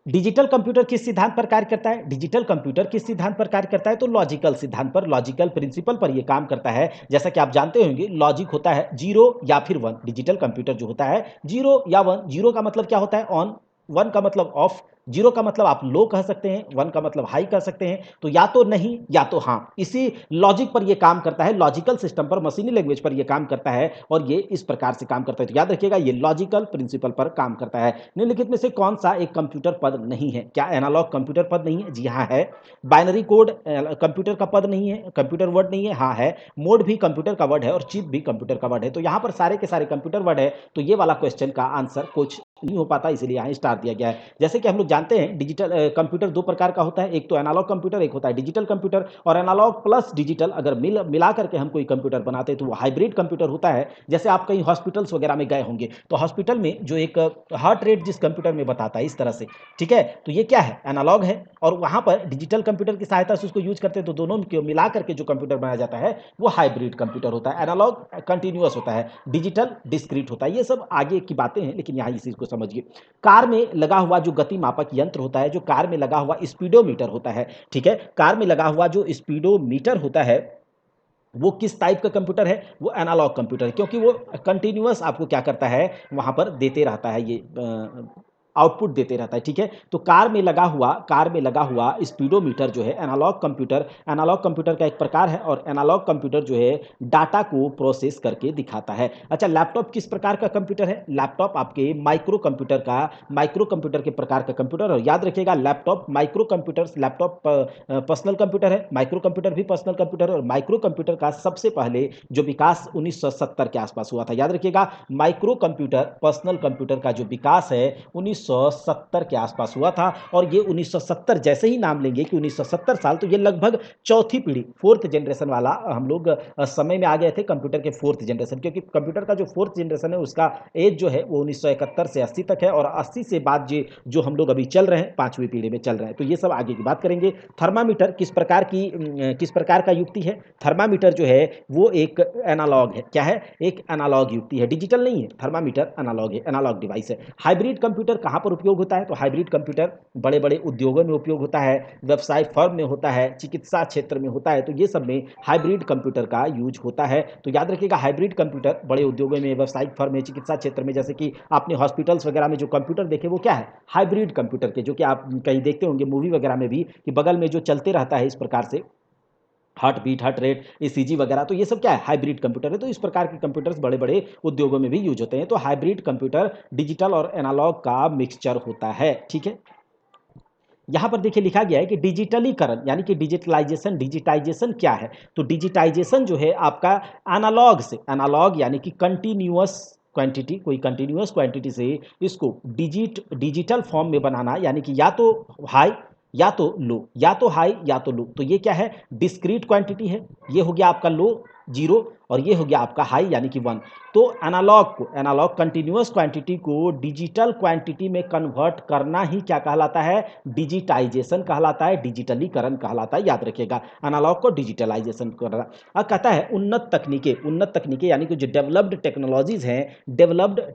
डिजिटल कंप्यूटर किस सिद्धांत पर कार्य करता है? डिजिटल कंप्यूटर किस सिद्धांत पर कार्य करता है? तो लॉजिकल सिद्धांत पर, लॉजिकल प्रिंसिपल पर यह काम करता है। जैसा कि आप जानते होंगे लॉजिक होता है 0 या फिर 1। डिजिटल कंप्यूटर जो होता है 0 या 1। 0 का मतलब क्या होता है? ऑन, 1 का मतलब ऑफ, 0 का मतलब आप लो कह सकते हैं, 1 का मतलब हाई कह सकते हैं। तो या तो नहीं या तो हाँ, इसी लॉजिक पर यह काम करता है, लॉजिकल सिस्टम पर, मशीनी लैंग्वेज पर यह काम करता है और ये इस प्रकार से काम करता है। तो याद रखिएगा ये लॉजिकल प्रिंसिपल पर काम करता है। निम्नलिखित में से कौन सा एक कंप्यूटर पद नहीं है? क्या एनालॉग कंप्यूटर पद नहीं है? जी हाँ है। बाइनरी कोड कंप्यूटर का पद नहीं है, कंप्यूटर वर्ड नहीं है? हाँ है। मोड भी कंप्यूटर का वर्ड है और चिप भी कंप्यूटर का वर्ड है। तो यहां पर सारे के सारे कंप्यूटर वर्ड है। तो ये वाला क्वेश्चन का आंसर कुछ नहीं हो पाता, इसलिए यहाँ स्टार दिया गया है। जैसे कि हम लोग जानते हैं डिजिटल कंप्यूटर दो प्रकार का होता है, एक तो एनालॉग कंप्यूटर, एक होता है डिजिटल कंप्यूटर। और एनालॉग प्लस डिजिटल अगर मिला करके हम कोई कंप्यूटर बनाते हैं तो वो हाइब्रिड कंप्यूटर होता है। जैसे आप कहीं हॉस्पिटल्स वगैरह में गए होंगे तो हॉस्पिटल में जो एक हार्ट रेट जिस कंप्यूटर में बताता है इस तरह से, ठीक है, तो ये क्या है? एनालॉग है। और वहां पर डिजिटल कंप्यूटर की सहायता से उसको यूज करते हैं तो दोनों को मिला करके जो कंप्यूटर बनाया जाता है वो हाइब्रिड कंप्यूटर होता है। एनालॉग कंटिन्यूअस होता है, डिजिटल डिस्क्रीट होता है। ये सब आगे की बातें हैं, लेकिन यहाँ इस चीज को समझिए। कार में लगा हुआ जो गति मापक यंत्र होता है, जो कार में लगा हुआ स्पीडोमीटर होता है, ठीक है, कार में लगा हुआ जो स्पीडोमीटर होता है वो किस टाइप का कंप्यूटर है? वो एनालॉग कंप्यूटर है, क्योंकि वो कंटिन्यूअस आपको क्या करता है वहां पर देते रहता है, ये आउटपुट देते रहता है, ठीक है। तो कार में लगा हुआ स्पीडोमीटर जो है एनालॉग कंप्यूटर का एक प्रकार है और एनालॉग कंप्यूटर जो है डाटा को प्रोसेस करके दिखाता है। अच्छा, लैपटॉप किस प्रकार का कंप्यूटर है? लैपटॉप आपके माइक्रो कंप्यूटर के प्रकार का कंप्यूटर। और याद रखिएगा laptop micro computer, laptop personal computer है, माइक्रो कंप्यूटर भी पर्सनल कंप्यूटर है। और माइक्रो कंप्यूटर का सबसे पहले जो विकास 1970 के आसपास हुआ था। याद रखिएगा माइक्रो कंप्यूटर पर्सनल कंप्यूटर का जो विकास है 1970 के आसपास हुआ था। और ये 1970 जैसे ही नाम लेंगे कि 1970 साल, तो ये लगभग चौथी पीढ़ी, फोर्थ जनरेशन वाला हम लोग समय में आ गए थे कंप्यूटर के फोर्थ जनरेशन। क्योंकि कंप्यूटर का जो फोर्थ जनरेशन है उसका एज जो है वो 1971 से 80 तक है और 80 से बाद जो हम लोग अभी चल रहे हैं पांचवी पीढ़ी में चल रहे हैं। तो ये सब आगे की बात करेंगे। थर्मामीटर किस प्रकार का युक्ति है? थर्मामीटर जो है वो एक एनालॉग है। क्या है? एक एनालॉग युक्ति है, डिजिटल नहीं है। थर्मामीटर एनालॉग है, एनालॉग डिवाइस है। हाइब्रिड कंप्यूटर कहां पर उपयोग होता है? तो हाइब्रिड कंप्यूटर बड़े बड़े उद्योगों में उपयोग होता है, व्यवसाय फर्म में होता है, चिकित्सा क्षेत्र में होता है। तो ये सब में हाइब्रिड कंप्यूटर का यूज होता है। तो याद रखिएगा हाइब्रिड कंप्यूटर बड़े उद्योगों में, व्यवसायिक फर्म में, चिकित्सा क्षेत्र में, जैसे कि आपने हॉस्पिटल्स वगैरह में जो कंप्यूटर देखे वो क्या है? हाइब्रिड कंप्यूटर के, जो कि आप कहीं देखते होंगे मूवी वगैरह में भी कि बगल में जो चलते रहता है इस प्रकार से, heart beat, heart rate, ECG वगैरह। तो ये सब क्या है? हाइब्रिड कंप्यूटर है। तो इस प्रकार के कंप्यूटर्स बड़े बड़े उद्योगों में भी यूज होते हैं। तो हाइब्रिड कंप्यूटर डिजिटल और एनालॉग का मिक्सचर होता है, ठीक है। यहां पर देखिए लिखा गया है कि डिजिटलीकरण यानी कि डिजिटलाइजेशन, डिजिटाइजेशन क्या है? तो डिजिटाइजेशन जो है आपका एनालॉग से, एनालॉग यानी कि कंटिन्यूअस क्वांटिटी, कोई कंटिन्यूअस क्वांटिटी से इसको डिजिटल फॉर्म में बनाना, यानी कि या तो हाई या तो लो, या तो हाई या तो लो। तो ये क्या है? डिस्क्रीट क्वांटिटी है। ये हो गया आपका लो, 0, और ये हो गया आपका हाई यानी कि 1। तो एनालॉग कंटिन्यूअस क्वांटिटी को डिजिटल क्वांटिटी में कन्वर्ट करना ही क्या कहलाता है? डिजिटाइजेशन कहलाता है, डिजिटलीकरण कहलाता है। याद रखिएगा एनालॉग को डिजिटलाइजेशन करना। अब कहता है उन्नत तकनीकें यानी कि जो डेवलप्ड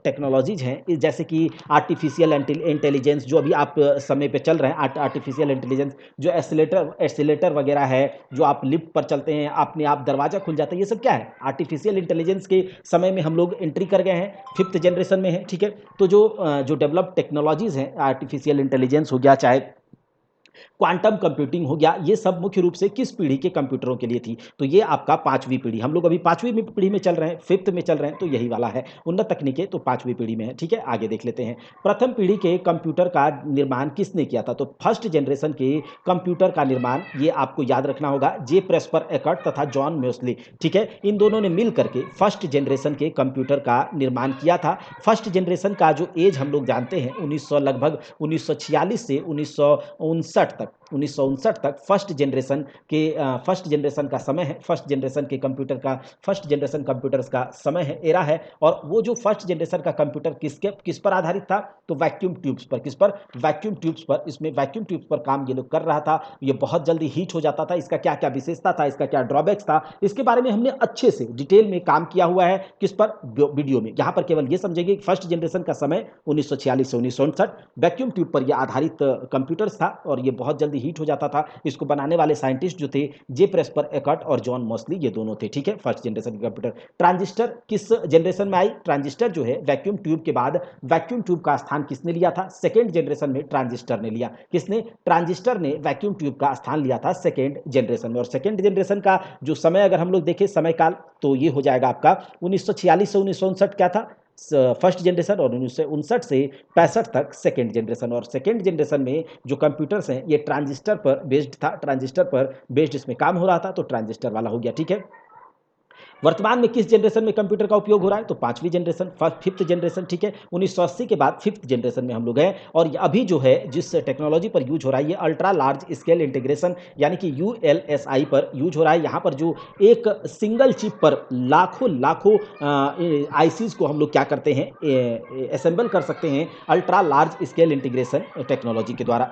टेक्नोलॉजीज हैं जैसे कि आर्टिफिशियल इंटेलिजेंस, जो अभी आप समय पे चल रहे हैं, आर्टिफिशियल इंटेलिजेंस, जो एस्केलेटर वगैरह है, जो आप लिफ्ट पर चलते हैं अपने आप दरवाजा खुल जाता है, ये सब क्या है? आर्टिफिशियल इंटेलिजेंस के समय में हम लोग एंट्री कर गए हैं, फिफ्थ जनरेशन में है, ठीक है। तो जो डेवलप्ड टेक्नोलॉजीज हैं, आर्टिफिशियल इंटेलिजेंस हो गया, चाहे क्वांटम कंप्यूटिंग हो गया, ये सब मुख्य रूप से किस पीढ़ी के कंप्यूटरों के लिए थी? तो ये आपका पांचवी पीढ़ी, हम लोग अभी पांचवी पीढ़ी में चल रहे हैं, फिफ्थ में चल रहे हैं, तो यही वाला है। उन्नत तकनीकें तो पांचवी पीढ़ी में है, ठीक है। आगे देख लेते हैं। प्रथम पीढ़ी के कंप्यूटर का निर्माण किसने किया था? तो फर्स्ट जनरेशन के कंप्यूटर का निर्माण, ये आपको याद रखना होगा, जे प्रेस्पर एकर्ट तथा जॉन मोस्ली, ठीक है, इन दोनों ने मिल करके फर्स्ट जनरेशन के कंप्यूटर का निर्माण किया था। फर्स्ट जनरेशन का जो एज हम लोग जानते हैं 1900, लगभग 1946 से 1959 तक, 1959 तक फर्स्ट जनरेशन का समय है, फर्स्ट जनरेशन के कंप्यूटर का, फर्स्ट जनरेशन कंप्यूटर्स का समय है, एरा है। और वो जो फर्स्ट जनरेशन का कंप्यूटर किस पर आधारित था, तो वैक्यूम ट्यूब्स पर। किस पर? वैक्यूम ट्यूब्स पर। इसमें वैक्यूम ट्यूब्स पर काम ये लोग कर रहा था। ये बहुत जल्दी हीट हो जाता था। इसका क्या क्या विशेषता था, इसका क्या ड्रॉबैक्स था, इसके बारे में हमने अच्छे से डिटेल में काम किया हुआ है। किस पर? वीडियो में। यहां पर केवल ये समझेंगे कि फर्स्ट जनरेशन का समय 1946 से 1959, वैक्यूम ट्यूब पर यह आधारित कंप्यूटर्स था और ये बहुत जल्दी हीट हो जाता था। इसको बनाने वाले साइंटिस्ट जो थे, जे प्रेस्पर एकर्ट और जॉन मॉसली, ये दोनों थे। ठीक है, फर्स्ट जनरेशन के कंप्यूटर। ट्रांजिस्टर किस जनरेशन में आई? ट्रांजिस्टर जो है वैक्यूम ट्यूब के बाद, वैक्यूम ट्यूब का स्थान किसने लिया था? सेकेंड जनरेशन में ट्रांजिस्टर ने लिया। किसने? ट्रांजिस्टर ने वैक्यूम ट्यूब का स्थान लिया था सेकेंड जनरेशन में। और सेकेंड जनरेशन का जो समय अगर हम लोग देखें समय काल, तो ये हो जाएगा आपका 1946 से 1959 क्या था, फर्स्ट जनरेशन, और 1959 से 65 तक सेकेंड जनरेशन। और सेकेंड जनरेशन में जो कंप्यूटर्स हैं ये ट्रांजिस्टर पर बेस्ड था, ट्रांजिस्टर पर बेस्ड इसमें काम हो रहा था, तो ट्रांजिस्टर वाला हो गया। ठीक है, वर्तमान में किस जनरेशन में कंप्यूटर का उपयोग हो रहा है, तो पांचवी जनरेशन, फिफ्थ जनरेशन। ठीक है, 1980 के बाद फिफ्थ जनरेशन में हम लोग हैं। और अभी जो है जिस टेक्नोलॉजी पर यूज हो रहा है, ये अल्ट्रा लार्ज स्केल इंटीग्रेशन यानी कि ULSI पर यूज हो रहा है। यहाँ पर जो एक सिंगल चिप पर लाखों लाखों आईसीज को हम लोग क्या करते हैं, असेंबल कर सकते हैं ultra large scale integration technology के द्वारा।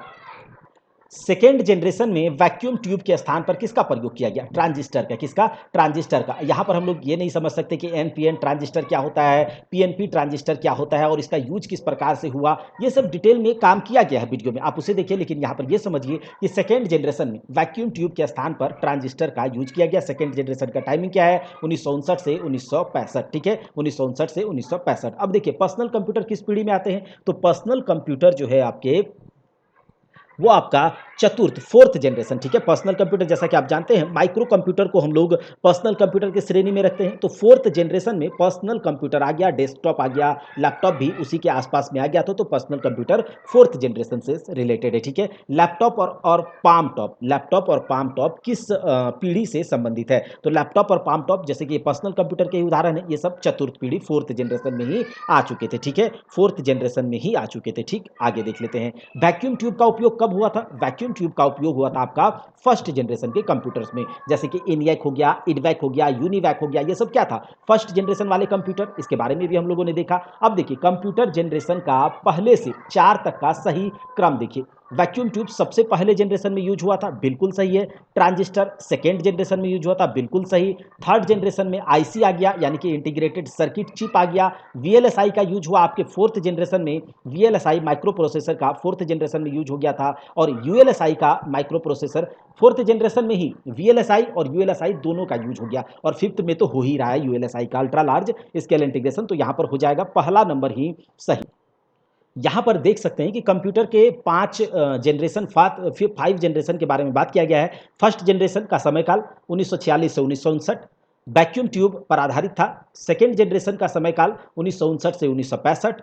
सेकेंड जनरेशन में वैक्यूम ट्यूब के स्थान पर किसका प्रयोग किया गया? ट्रांजिस्टर का। किसका? ट्रांजिस्टर का। यहां पर हम लोग ये नहीं समझ सकते कि NPN ट्रांजिस्टर क्या होता है, PNP ट्रांजिस्टर क्या होता है और इसका यूज किस प्रकार से हुआ, ये सब डिटेल में काम किया गया है वीडियो में, आप उसे देखिए। लेकिन यहां पर ये समझिए कि सेकेंड जनरेशन में वैक्यूम ट्यूब के स्थान पर ट्रांजिस्टर का यूज किया गया। सेकेंड जनरेशन का टाइमिंग क्या है? 1959 से 1965। ठीक है, 1959 से 1965। अब देखिए पर्सनल कंप्यूटर किस पीढ़ी में आते हैं, तो पर्सनल कंप्यूटर जो है आपके, वो आपका चतुर्थ, फोर्थ जनरेशन। ठीक है, पर्सनल कंप्यूटर जैसा कि आप जानते हैं माइक्रो कंप्यूटर को हम लोग पर्सनल कंप्यूटर की श्रेणी में रखते हैं। तो फोर्थ जनरेशन में पर्सनल कंप्यूटर आ गया, डेस्कटॉप आ गया, लैपटॉप भी उसी के आसपास में आ गया। तो पर्सनल कंप्यूटर फोर्थ जनरेशन से रिलेटेड है। ठीक है, लैपटॉप और पाम टॉप, लैपटॉप और पाम टॉप किस पीढ़ी से संबंधित है, तो लैपटॉप और पाम टॉप जैसे कि पर्सनल कंप्यूटर के उदाहरण है, ये सब चतुर्थ पीढ़ी फोर्थ जनरेशन में ही आ चुके थे। ठीक है, फोर्थ जनरेशन में ही आ चुके थे। ठीक, आगे देख लेते हैं वैक्यूम ट्यूब का उपयोग कब हुआ था। वैक्यूम ट्यूब का उपयोग हुआ था आपका फर्स्ट जनरेशन के कंप्यूटर्स में, जैसे कि ENIAC हो गया, IDVAC हो गया, UNIVAC हो गया, ये सब क्या था, फर्स्ट जनरेशन वाले कंप्यूटर। इसके बारे में भी हम लोगों ने देखा। अब देखिए कंप्यूटर जनरेशन का पहले से 4 तक का सही क्रम देखिए। वैक्यूम ट्यूब सबसे पहले जनरेशन में यूज हुआ था, बिल्कुल सही है। ट्रांजिस्टर सेकेंड जनरेशन में यूज हुआ था, बिल्कुल सही। थर्ड जनरेशन में IC आ गया, यानी कि इंटीग्रेटेड सर्किट चिप आ गया। VLSI का यूज हुआ आपके फोर्थ जनरेशन में, VLSI माइक्रो प्रोसेसर का फोर्थ जनरेशन में यूज हो गया था। और ULSI का माइक्रो प्रोसेसर फोर्थ जनरेशन में ही VLSI और ULSI दोनों का यूज हो गया। और फिफ्थ में तो हो ही रहा है ULSI का, अल्ट्रा लार्ज स्केल इंटीग्रेशन। तो यहां पर हो जाएगा पहला नंबर ही सही। यहाँ पर देख सकते हैं कि कंप्यूटर के 5 जनरेशन, 5 जनरेशन के बारे में बात किया गया है। फर्स्ट जनरेशन का समयकाल 1946 से 1959 वैक्यूम ट्यूब पर आधारित था। सेकेंड जनरेशन का समयकाल 1959 से 1965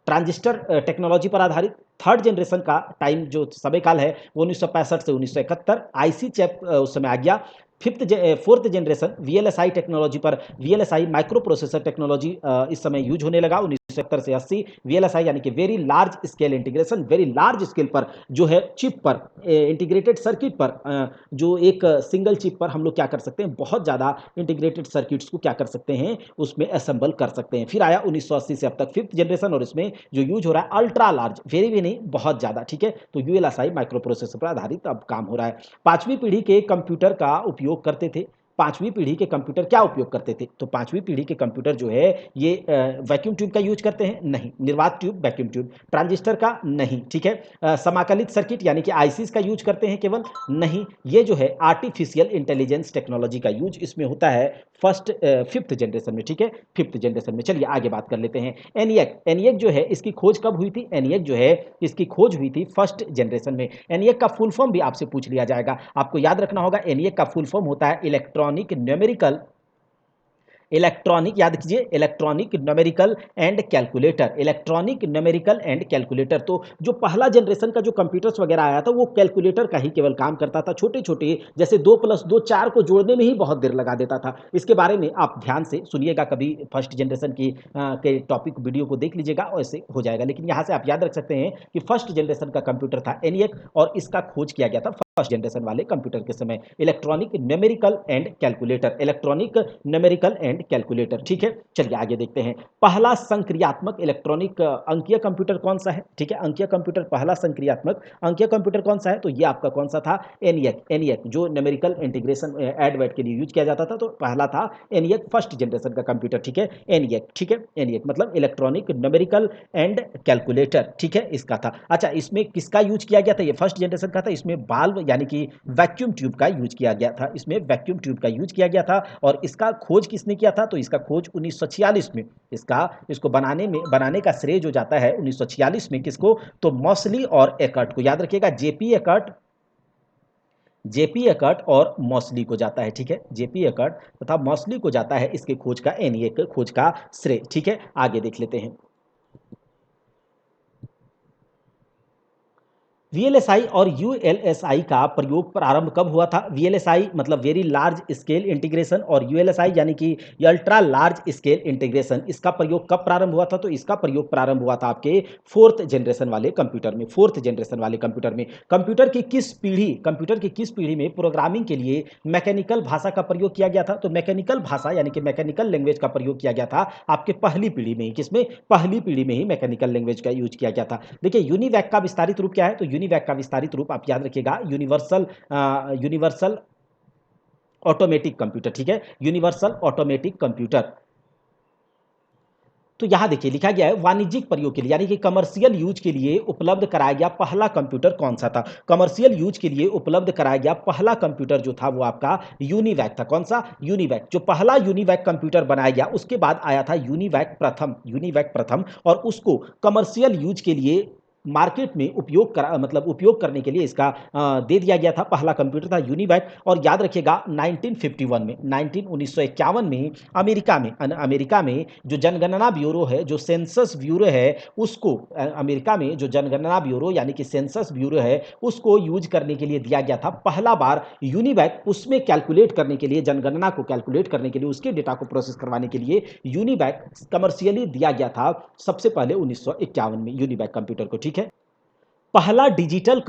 ट्रांजिस्टर टेक्नोलॉजी पर आधारित। थर्ड जनरेशन का टाइम जो समयकाल है वो 1965 से 1971 IC चैप उस समय आ गया। फोर्थ जनरेशन VLSI टेक्नोलॉजी पर, VLSI माइक्रो प्रोसेसर टेक्नोलॉजी इस समय यूज होने लगा 1970 से 80। VLSI यानी कि very large scale integration, very large scale पर जो है चिप पर, इंटीग्रेटेड सर्किट पर, जो एक सिंगल चिप पर हम लोग क्या कर सकते हैं, बहुत ज़्यादा इंटीग्रेटेड सर्किट्स को क्या कर सकते हैं, उसमें असेंबल कर सकते हैं। फिर आया 1980 से अब तक फिफ्थ जनरेशन, और इसमें जो यूज हो रहा है अल्ट्रा लार्ज, वेरी भी नहीं बहुत ज़्यादा। ठीक है, तो ULSI माइक्रो प्रोसेसर पर आधारित अब काम हो रहा है। पांचवी पीढ़ी के कंप्यूटर का उपयोग करते थे। पांचवी पीढ़ी के कंप्यूटर क्या उपयोग करते थे, तो पांचवी पीढ़ी के कंप्यूटर जो है ये वैक्यूम ट्यूब का यूज करते हैं, नहीं। निर्वात ट्यूब, वैक्यूम ट्यूब। ट्रांजिस्टर का, नहीं। ठीक है, समाकलित सर्किट यानी कि आईसीज का यूज करते हैं केवल, नहीं। ये जो है आर्टिफिशियल इंटेलिजेंस टेक्नोलॉजी का यूज इसमें होता है फिफ्थ जनरेशन में। ठीक है, फिफ्थ जनरेशन में। चलिए आगे बात कर लेते हैं। एनियक जो है इसकी खोज कब हुई थी, एनियक जो है इसकी खोज हुई थी फर्स्ट जनरेशन में। एनियक का फुल फॉर्म भी आपसे पूछ लिया जाएगा, आपको याद रखना होगा। एनियक का फुल फॉर्म होता है इलेक्ट्रॉनिक न्यूमेरिकल इलेक्ट्रॉनिक, याद कीजिए, electronic numerical and calculator, electronic numerical and calculator. तो जो पहला जनरेशन का जो कंप्यूटर्स वगैरह आया था वो कैलकुलेटर का ही केवल काम करता था, छोटे छोटे जैसे 2+2 4 को जोड़ने में ही बहुत देर लगा देता था। इसके बारे में आप ध्यान से सुनिएगा, कभी फर्स्ट जनरेशन की के टॉपिक वीडियो को देख लीजिएगा, वैसे हो जाएगा। लेकिन यहाँ से आप याद रख सकते हैं कि फर्स्ट जनरेशन का कंप्यूटर था ENIAC और इसका खोज किया गया था फर्स्ट जनरेशन वाले कंप्यूटर के समय, electronic numerical and calculator, electronic numerical and calculator. ठीक है, चलिए आगे देखते हैं। पहला संक्रियात्मक इलेक्ट्रॉनिक अंकीय कंप्यूटर कौन सा है? ठीक है, अंकीय कंप्यूटर, पहला संक्रियात्मक अंकीय कंप्यूटर कौन सा है? तो ये आपका कौन सा था? ENIAC जो न्यूमेरिकल इंटीग्रेशन ऐड वैड के लिए यूज किया जाता था, तो पहला था ENIAC, फर्स्ट जनरेशन का कंप्यूटर। ठीक है, ENIAC, ठीक है, ENIAC मतलब इलेक्ट्रॉनिक न्यूमेरिकल एंड कैलकुलेटर। ठीक है, इसका था। अच्छा, इसमें किसका यूज किया गया था? ये फर्स्ट जनरेशन का था, इसमें बाल्ब यानी कि वैक्यूम ट्यूब का यूज किया गया था, इसमें वैक्यूम ट्यूब का यूज किया गया था। और इसका खोज किसने किया था? तो इसका खोज 1946 में, इसको बनाने का श्रेय जो जाता है 1946 में किसको? तो मॉसली और एकर्ट को, याद रखिएगा, जेपी एकर्ट और मॉसली को जाता है। ठीक है, जेपी एकर्ट तथा मॉसली को जाता है इसके खोज का, ENIAC खोज का श्रेय। ठीक है, आगे देख लेते हैं। VLSI और ULSI का प्रयोग प्रारंभ कब हुआ था? VLSI मतलब वेरी लार्ज स्केल इंटीग्रेशन, और ULSI यानी कि अल्ट्रा लार्ज स्केल इंटीग्रेशन, इसका प्रयोग कब प्रारंभ हुआ था? तो इसका प्रयोग प्रारंभ हुआ था आपके फोर्थ जनरेशन वाले कंप्यूटर में, फोर्थ जनरेशन वाले कंप्यूटर में। कंप्यूटर की किस पीढ़ी में प्रोग्रामिंग के लिए मैकेनिकल भाषा का प्रयोग किया गया था? तो मैकेनिकल भाषा यानी कि मैकेनिकल लैंग्वेज का प्रयोग किया गया था आपके पहली पीढ़ी में ही। किसमें? पहली पीढ़ी में ही मैकेनिकल लैंग्वेज का यूज किया गया था। देखिए, यूनिवैक का विस्तारित रूप क्या है? तो यूनिवैक का विस्तारित रूप आप याद रखिएगा, यूनिवर्सल ऑटोमेटिक कंप्यूटर। ठीक है, यूनिवर्सल ऑटोमेटिक कंप्यूटर। तो यहां देखिए लिखा गया है वाणिज्यिक प्रयोग के लिए यानी कि कमर्शियल यूज के लिए उपलब्ध कराया गया पहला कंप्यूटर कौन सा था? कमर्शियल यूज के लिए उपलब्ध कराया गया पहला कंप्यूटर जो था वो आपका यूनिवैक था। कौन सा? यूनिवैक। जो पहला यूनिवैक कंप्यूटर बनाया गया उसके बाद आया था यूनिवैक प्रथम, और उसको कमर्शियल यूज के लिए मार्केट में उपयोग करने के लिए इसका दे दिया गया था। पहला कंप्यूटर था यूनिवैक। और याद रखिएगा 1951 में अमेरिका में जो जनगणना ब्यूरो है, जो सेंसस ब्यूरो है, उसको अमेरिका में जो जनगणना ब्यूरो यानी कि सेंसस ब्यूरो है उसको यूज करने के लिए दिया गया था पहला बार यूनिवैक। उसमें कैलकुलेट करने के लिए, जनगणना को कैलकुलेट करने के लिए, उसके डेटा को प्रोसेस करवाने के लिए यूनिवैक कमर्शियली दिया गया था सबसे पहले 1951 में यूनिवैक कंप्यूटर को। ठीक है, पहला डिजिटल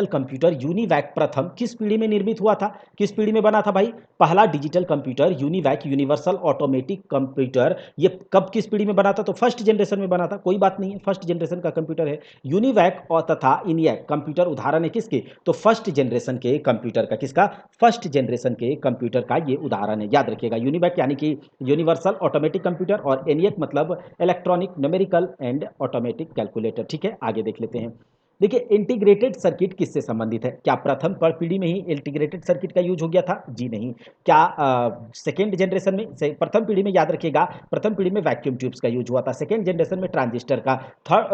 कंप्यूटर यूनिवैक प्रथम किस पीढ़ी में निर्मित हुआ था? किस पीढ़ी में बना था भाई? पहला digital computer UNIVAC, universal automatic computer, ये कब किस पीढ़ी में बना था? तो फर्स्ट जनरेशन में बना था। कोई बात नहीं है, फर्स्ट जनरेशन का कंप्यूटर है यूनिवैक। और तथा ENIAC कंप्यूटर उदाहरण है किसके? तो फर्स्ट जनरेशन के कंप्यूटर का। किसका? फर्स्ट जनरेशन के कंप्यूटर का ये उदाहरण है। याद रखिएगा, यूनिवैक यानी कि यूनिवर्सल ऑटोमेटिक कंप्यूटर, और ENIAC मतलब electronic numerical and automatic calculator. ठीक है, आगे देख लेते हैं। देखिए, इंटीग्रेटेड सर्किट किससे संबंधित है? क्या प्रथम पीढ़ी में ही इंटीग्रेटेड सर्किट का यूज हो गया था? जी नहीं। क्या सेकेंड जनरेशन में प्रथम पीढ़ी में, याद रखिएगा, प्रथम पीढ़ी में वैक्यूम ट्यूब्स का यूज हुआ था, सेकेंड जनरेशन में ट्रांजिस्टर का,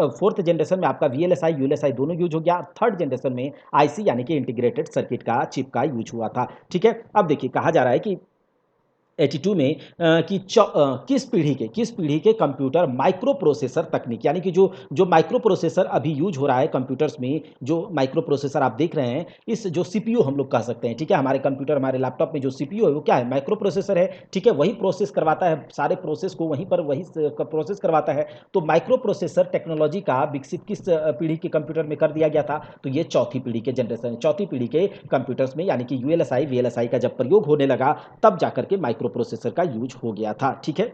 फोर्थ जनरेशन में आपका VLSI ULSI दोनों यूज हो गया, थर्ड जनरेशन में IC यानी कि इंटीग्रेटेड सर्किट का चिप का यूज हुआ था। ठीक है, अब देखिए कहा जा रहा है कि 82 में किस पीढ़ी के कंप्यूटर माइक्रो प्रोसेसर तकनीक, यानी कि जो माइक्रो प्रोसेसर अभी यूज हो रहा है कंप्यूटर्स में, जो माइक्रो प्रोसेसर आप देख रहे हैं, इस जो CPU हम लोग कह सकते हैं। ठीक है, हमारे कंप्यूटर, हमारे लैपटॉप में जो CPU है वो क्या है? माइक्रो प्रोसेसर है। ठीक है, वही प्रोसेस करवाता है, सारे प्रोसेस को वही प्रोसेस करवाता है। तो माइक्रो प्रोसेसर टेक्नोलॉजी का विकसित किस पीढ़ी के कंप्यूटर में कर दिया गया था? तो ये चौथी पीढ़ी के जनरेशन, चौथी पीढ़ी के कंप्यूटर्स में, यानी कि ULSI VLSI का जब प्रयोग होने लगा तब जाकर के माइक्रो प्रोसेसर का यूज हो गया था। ठीक है,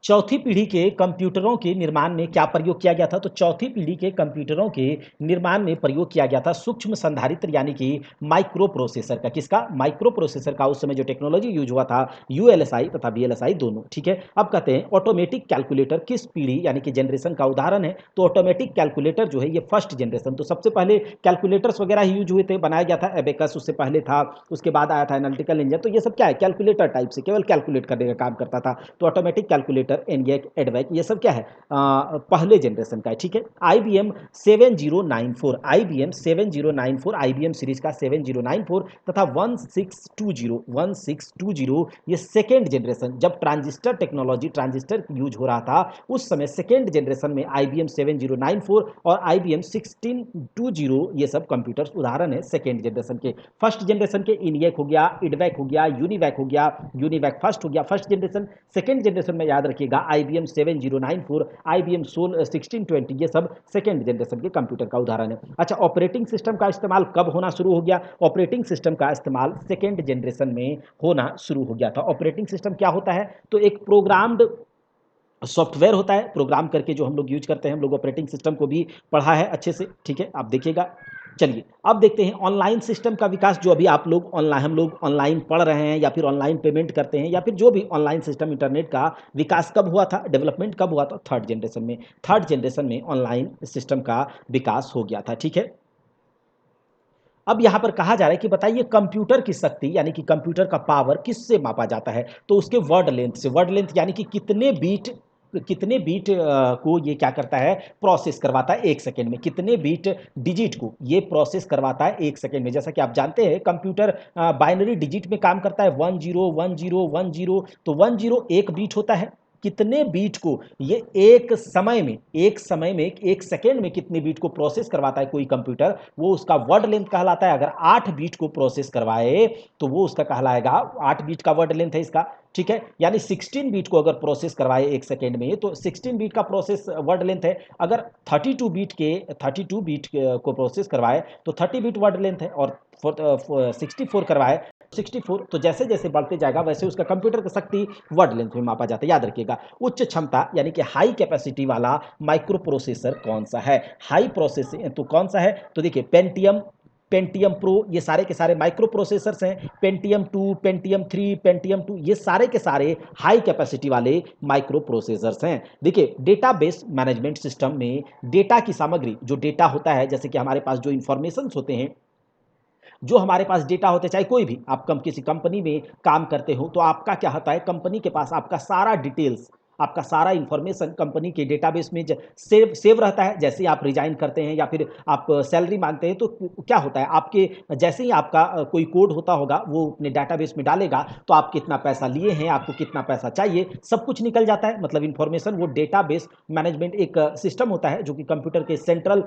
चौथी पीढ़ी के कंप्यूटरों के निर्माण में क्या प्रयोग किया गया था? तो चौथी पीढ़ी के कंप्यूटरों के निर्माण में प्रयोग किया गया था सूक्ष्म संधारित्र यानी कि माइक्रो प्रोसेसर का। किसका? माइक्रो प्रोसेसर का। उस समय जो टेक्नोलॉजी यूज हुआ था ULSI तथा VLSI दोनों। ठीक है, अब कहते हैं ऑटोमेटिक कैलकुलेटर किस पीढ़ी यानी कि जनरेशन का उदाहरण है? तो ऑटोमेटिक कैलकुलेटर जो है ये फर्स्ट जनरेशन। तो सबसे पहले कैलकुलेटर्स वगैरह ही यूज हुए थे, बनाया गया था एबेकस, उससे पहले था, उसके बाद आया था एनालिटिकल इंजन। तो ये सब क्या है? कैलकुलेटर टाइप से केवल कैलकुलेट करने का काम करता था। तो ऑटोमेटिक कैलकुलेटर कंपैरेटर, एनईएक, एडवैक, ये सब क्या है पहले जनरेशन का है, ठीक है। IBM 7094, IBM 7094, IBM सीरीज का 7094 तथा 1620 ये सेकेंड जनरेशन, जब ट्रांजिस्टर टेक्नोलॉजी, ट्रांजिस्टर यूज हो रहा था उस समय सेकेंड जनरेशन में IBM 7094 और IBM 1620 ये सब कंप्यूटर्स उदाहरण है सेकेंड जनरेशन के। फर्स्ट जनरेशन के इनएक हो गया, इडवैक हो गया, यूनिवैक हो गया, यूनिवैक फर्स्ट हो गया फर्स्ट जनरेशन। सेकेंड जनरेशन में याद रखिएगा IBM 7094, IBM 1620 ये सब सेकेंड जनरेशन के कंप्यूटर का उदाहरण है। अच्छा, ऑपरेटिंग सिस्टम का इस्तेमाल कब होना शुरू हो गया? ऑपरेटिंग सिस्टम का इस्तेमाल सेकेंड जनरेशन में होना शुरू हो गया था। ऑपरेटिंग सिस्टम क्या होता है? तो एक प्रोग्राम्ड सॉफ्टवेयर होता है, प्रोग्राम करके जो हम लोग यूज करते हैं, हम लोग ऑपरेटिंग सिस्टम को भी पढ़ा है अच्छे से, ठीक है, आप देखिएगा। चलिए अब देखते हैं ऑनलाइन सिस्टम का विकास, जो अभी आप लोग ऑनलाइन, हम लोग ऑनलाइन पढ़ रहे हैं या फिर ऑनलाइन पेमेंट करते हैं या फिर जो भी ऑनलाइन सिस्टम, इंटरनेट का विकास कब हुआ था, डेवलपमेंट कब हुआ था? थर्ड जनरेशन में। थर्ड जनरेशन में ऑनलाइन सिस्टम का विकास हो गया था, ठीक है। अब यहां पर कहा जा रहा है कि बताइए कंप्यूटर की शक्ति यानी कि कंप्यूटर का पावर किससे मापा जाता है? तो उसके वर्ड लेंथ से। वर्ड लेंथ यानी कि कितने बीट को ये क्या करता है, प्रोसेस करवाता है एक सेकेंड में, कितने बीट डिजिट को ये प्रोसेस करवाता है एक सेकेंड में। जैसा कि आप जानते हैं कंप्यूटर बाइनरी डिजिट में काम करता है, 101010, तो 10 एक बीट होता है। कितने बीट को ये एक समय में एक सेकेंड में कितने बीट को प्रोसेस करवाता है कोई कंप्यूटर, वो उसका वर्ड लेंथ कहलाता है। अगर 8 बीट को प्रोसेस करवाए तो वो उसका कहलाएगा, 8 बीट का वर्ड लेंथ है इसका, ठीक है। यानी 16 बीट को अगर प्रोसेस करवाए एक सेकेंड में तो 16 बीट का प्रोसेस वर्ड लेंथ है। अगर 32 बीट को प्रोसेस करवाए तो 30 बीट वर्ड लेंथ है, और 64 करवाए 64। तो जैसे जैसे बढ़ते जाएगा वैसे उसका कंप्यूटर की शक्ति वर्ड लेंथ में मापा जाता है, याद रखिएगा। उच्च क्षमता यानी कि हाई कैपेसिटी वाला माइक्रो प्रोसेसर कौन सा है? हाई प्रोसेसर तो कौन सा है? तो देखिए पेंटियम प्रो, ये सारे के सारे माइक्रो प्रोसेसर्स हैं। पेंटियम 2, पेंटियम 3, पेंटियम 2, ये सारे के सारे हाई कैपेसिटी वाले माइक्रो प्रोसेसर्स हैं। देखिए डेटाबेस मैनेजमेंट सिस्टम में डेटा की सामग्री, जो डेटा होता है, जैसे कि हमारे पास जो इंफॉर्मेशंस होते हैं, जो हमारे पास डेटा होते हैं, चाहे कोई भी आप किसी कंपनी में काम करते हो तो आपका क्या होता है, कंपनी के पास आपका सारा डिटेल्स, आपका सारा इंफॉर्मेशन कंपनी के डेटाबेस में सेव रहता है। जैसे ही आप रिजाइन करते हैं या फिर आप सैलरी मांगते हैं तो क्या होता है, आपके जैसे ही आपका कोई कोड होता होगा वो अपने डेटाबेस में डालेगा, तो आप कितना पैसा लिए हैं, आपको कितना पैसा चाहिए, सब कुछ निकल जाता है। मतलब इंफॉर्मेशन, वो डेटाबेस मैनेजमेंट एक सिस्टम होता है जो कि कंप्यूटर के सेंट्रल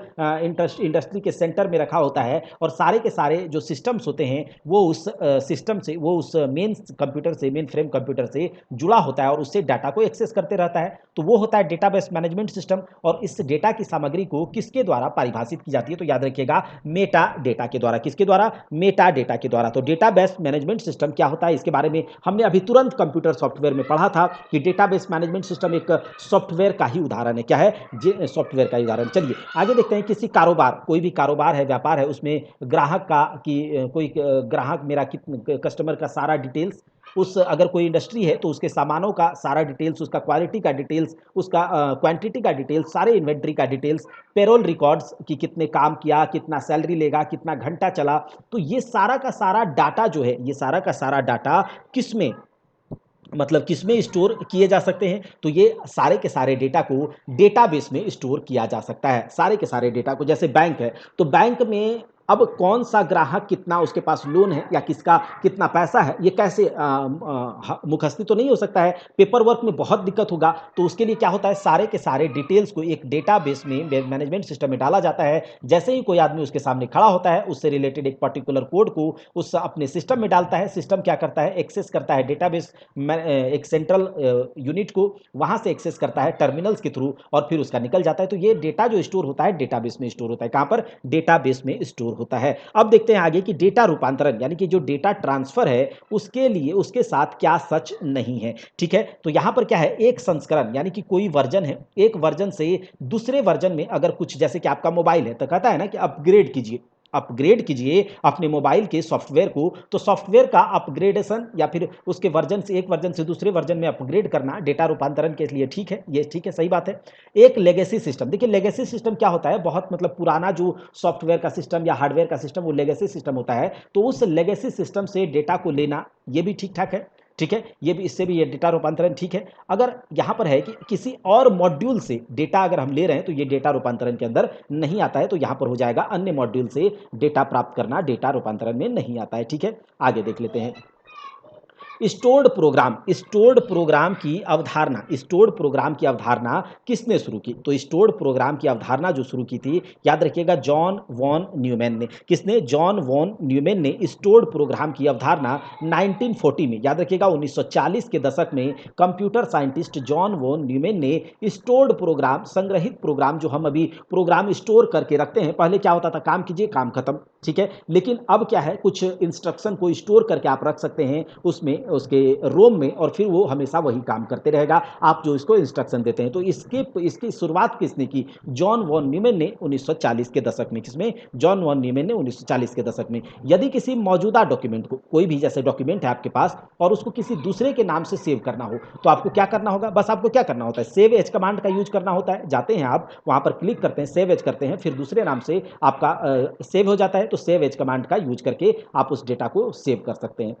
इंडस्ट्री के सेंटर में रखा होता है, और सारे के सारे जो सिस्टम्स होते हैं वो उस सिस्टम से, वो उस मेन कंप्यूटर से, मेन फ्रेम कंप्यूटर से जुड़ा होता है और उससे डाटा को एक्सेस करते रहता है। तो वो होता है डेटाबेस मैनेजमेंट सिस्टम। और इस डेटा की सामग्री को किसके द्वारा परिभाषित की जाती है? तो याद रखिएगा मेटा डेटा के द्वारा। किसके द्वारा? मेटा डेटा के द्वारा। तो डेटाबेस मैनेजमेंट सिस्टम क्या होता है, इसके बारे में हमने अभी तुरंत कंप्यूटर सॉफ्टवेयर में पढ़ा था कि डेटाबेस मैनेजमेंट सिस्टम एक सॉफ्टवेयर का ही उदाहरण है। क्या है? सॉफ्टवेयर का ही उदाहरण। चलिए आगे देखते हैं। किसी कारोबार, कोई भी कारोबार है, व्यापार है, उसमें ग्राहक का कि कोई ग्राहक मेरा कस्टमर का सारा डिटेल्स, उस अगर कोई इंडस्ट्री है तो उसके सामानों का सारा डिटेल्स, उसका क्वालिटी का डिटेल्स, उसका क्वांटिटी का डिटेल्स, सारे इन्वेंट्री का डिटेल्स, पेरोल रिकॉर्ड्स कि कितने काम किया, कितना सैलरी लेगा, कितना घंटा चला, तो ये सारा का सारा डाटा जो है, ये सारा का सारा डाटा किसमें, मतलब किसमें स्टोर किए जा सकते हैं? तो ये सारे के सारे डेटा को डेटाबेस में स्टोर किया जा सकता है। सारे के सारे डेटा को, जैसे बैंक है तो बैंक में अब कौन सा ग्राहक कितना उसके पास लोन है या किसका कितना पैसा है, ये कैसे मुखस्ती तो नहीं हो सकता है, पेपर वर्क में बहुत दिक्कत होगा। तो उसके लिए क्या होता है, सारे के सारे डिटेल्स को एक डेटाबेस में, मैनेजमेंट सिस्टम में डाला जाता है। जैसे ही कोई आदमी उसके सामने खड़ा होता है, उससे रिलेटेड एक पर्टिकुलर कोड को उस अपने सिस्टम में डालता है। सिस्टम क्या करता है, एक्सेस करता है डेटाबेस एक सेंट्रल यूनिट को, वहां से एक्सेस करता है टर्मिनल्स के थ्रू, और फिर उसका निकल जाता है। तो ये डेटा जो स्टोर होता है डेटाबेस में स्टोर होता है। कहां पर? डेटाबेस में स्टोर होता है। अब देखते हैं आगे कि डेटा रूपांतरण यानी कि जो डेटा ट्रांसफर है उसके लिए उसके साथ क्या सच नहीं है। ठीक है, तो यहां पर क्या है, एक संस्करण यानी कि कोई वर्जन है, एक वर्जन से दूसरे वर्जन में अगर कुछ, जैसे कि आपका मोबाइल है तो कहता है ना कि अपग्रेड कीजिए अपने मोबाइल के सॉफ्टवेयर को। तो सॉफ्टवेयर का अपग्रेडेशन या फिर उसके वर्जन से, एक वर्जन से दूसरे वर्जन में अपग्रेड करना डेटा रूपांतरण के लिए ठीक है, ये ठीक है, सही बात है। एक लेगेसी सिस्टम, देखिए लेगेसी सिस्टम क्या होता है, बहुत मतलब पुराना जो सॉफ्टवेयर का सिस्टम या हार्डवेयर का सिस्टम, वो लेगेसी सिस्टम होता है। तो उस लेगेसी सिस्टम से डेटा को लेना, ये भी ठीक ठाक है। ठीक है, ये भी, इससे भी ये डेटा रूपांतरण ठीक है। अगर यहाँ पर है कि किसी और मॉड्यूल से डेटा अगर हम ले रहे हैं तो ये डेटा रूपांतरण के अंदर नहीं आता है, तो यहाँ पर हो जाएगा अन्य मॉड्यूल से डेटा प्राप्त करना डेटा रूपांतरण में नहीं आता है। ठीक है, आगे देख लेते हैं। स्टोर्ड प्रोग्राम की अवधारणा, स्टोर्ड प्रोग्राम की अवधारणा किसने शुरू की? तो स्टोर्ड प्रोग्राम की अवधारणा जो शुरू की थी, याद रखिएगा, जॉन वॉन न्यूमैन ने। किसने? जॉन वॉन न्यूमैन ने स्टोर्ड प्रोग्राम की अवधारणा 1940 में, याद रखिएगा 1940 के दशक में computer scientist John von Neumann ने स्टोर्ड प्रोग्राम, संग्रहित प्रोग्राम, जो हम अभी प्रोग्राम स्टोर करके रखते हैं, पहले क्या होता था, काम कीजिए काम खत्म, ठीक है, लेकिन अब क्या है, कुछ इंस्ट्रक्शन को स्टोर करके आप रख सकते हैं उसमें, उसके रोम में, और फिर वो हमेशा वही काम करते रहेगा, आप जो इसको इंस्ट्रक्शन देते हैं। तो इसकी शुरुआत किसने की? जॉन वॉन न्यूमैन ने 1940 के दशक में। किसमें? जॉन वॉन न्यूमैन ने 1940 के दशक में। यदि किसी मौजूदा डॉक्यूमेंट को, कोई भी जैसे डॉक्यूमेंट है आपके पास और उसको किसी दूसरे के नाम से सेव करना हो, तो आपको क्या करना होगा? बस आपको क्या करना होता है, सेव एज कमांड का यूज करना होता है। जाते हैं आप वहां पर क्लिक करते हैं, सेव एज करते हैं, फिर दूसरे नाम से आपका सेव हो जाता है, तो सेव एज कमांड का यूज करके आप उस डेटा को सेव कर सकते हैं।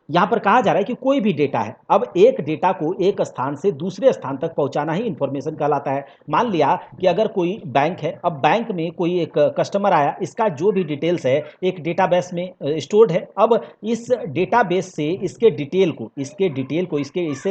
यहां पर कहा जा रहा है कि कोई भी डेटा है, अब एक डेटा को एक स्थान से दूसरे स्थान तक पहुंचाना ही इंफॉर्मेशन कहलाता है। मान लिया कि अगर कोई बैंक है, अब बैंक में कोई एक कस्टमर आया, इसका जो भी डिटेल्स है एक डेटाबेस में स्टोर्ड है। अब इस डेटाबेस से इससे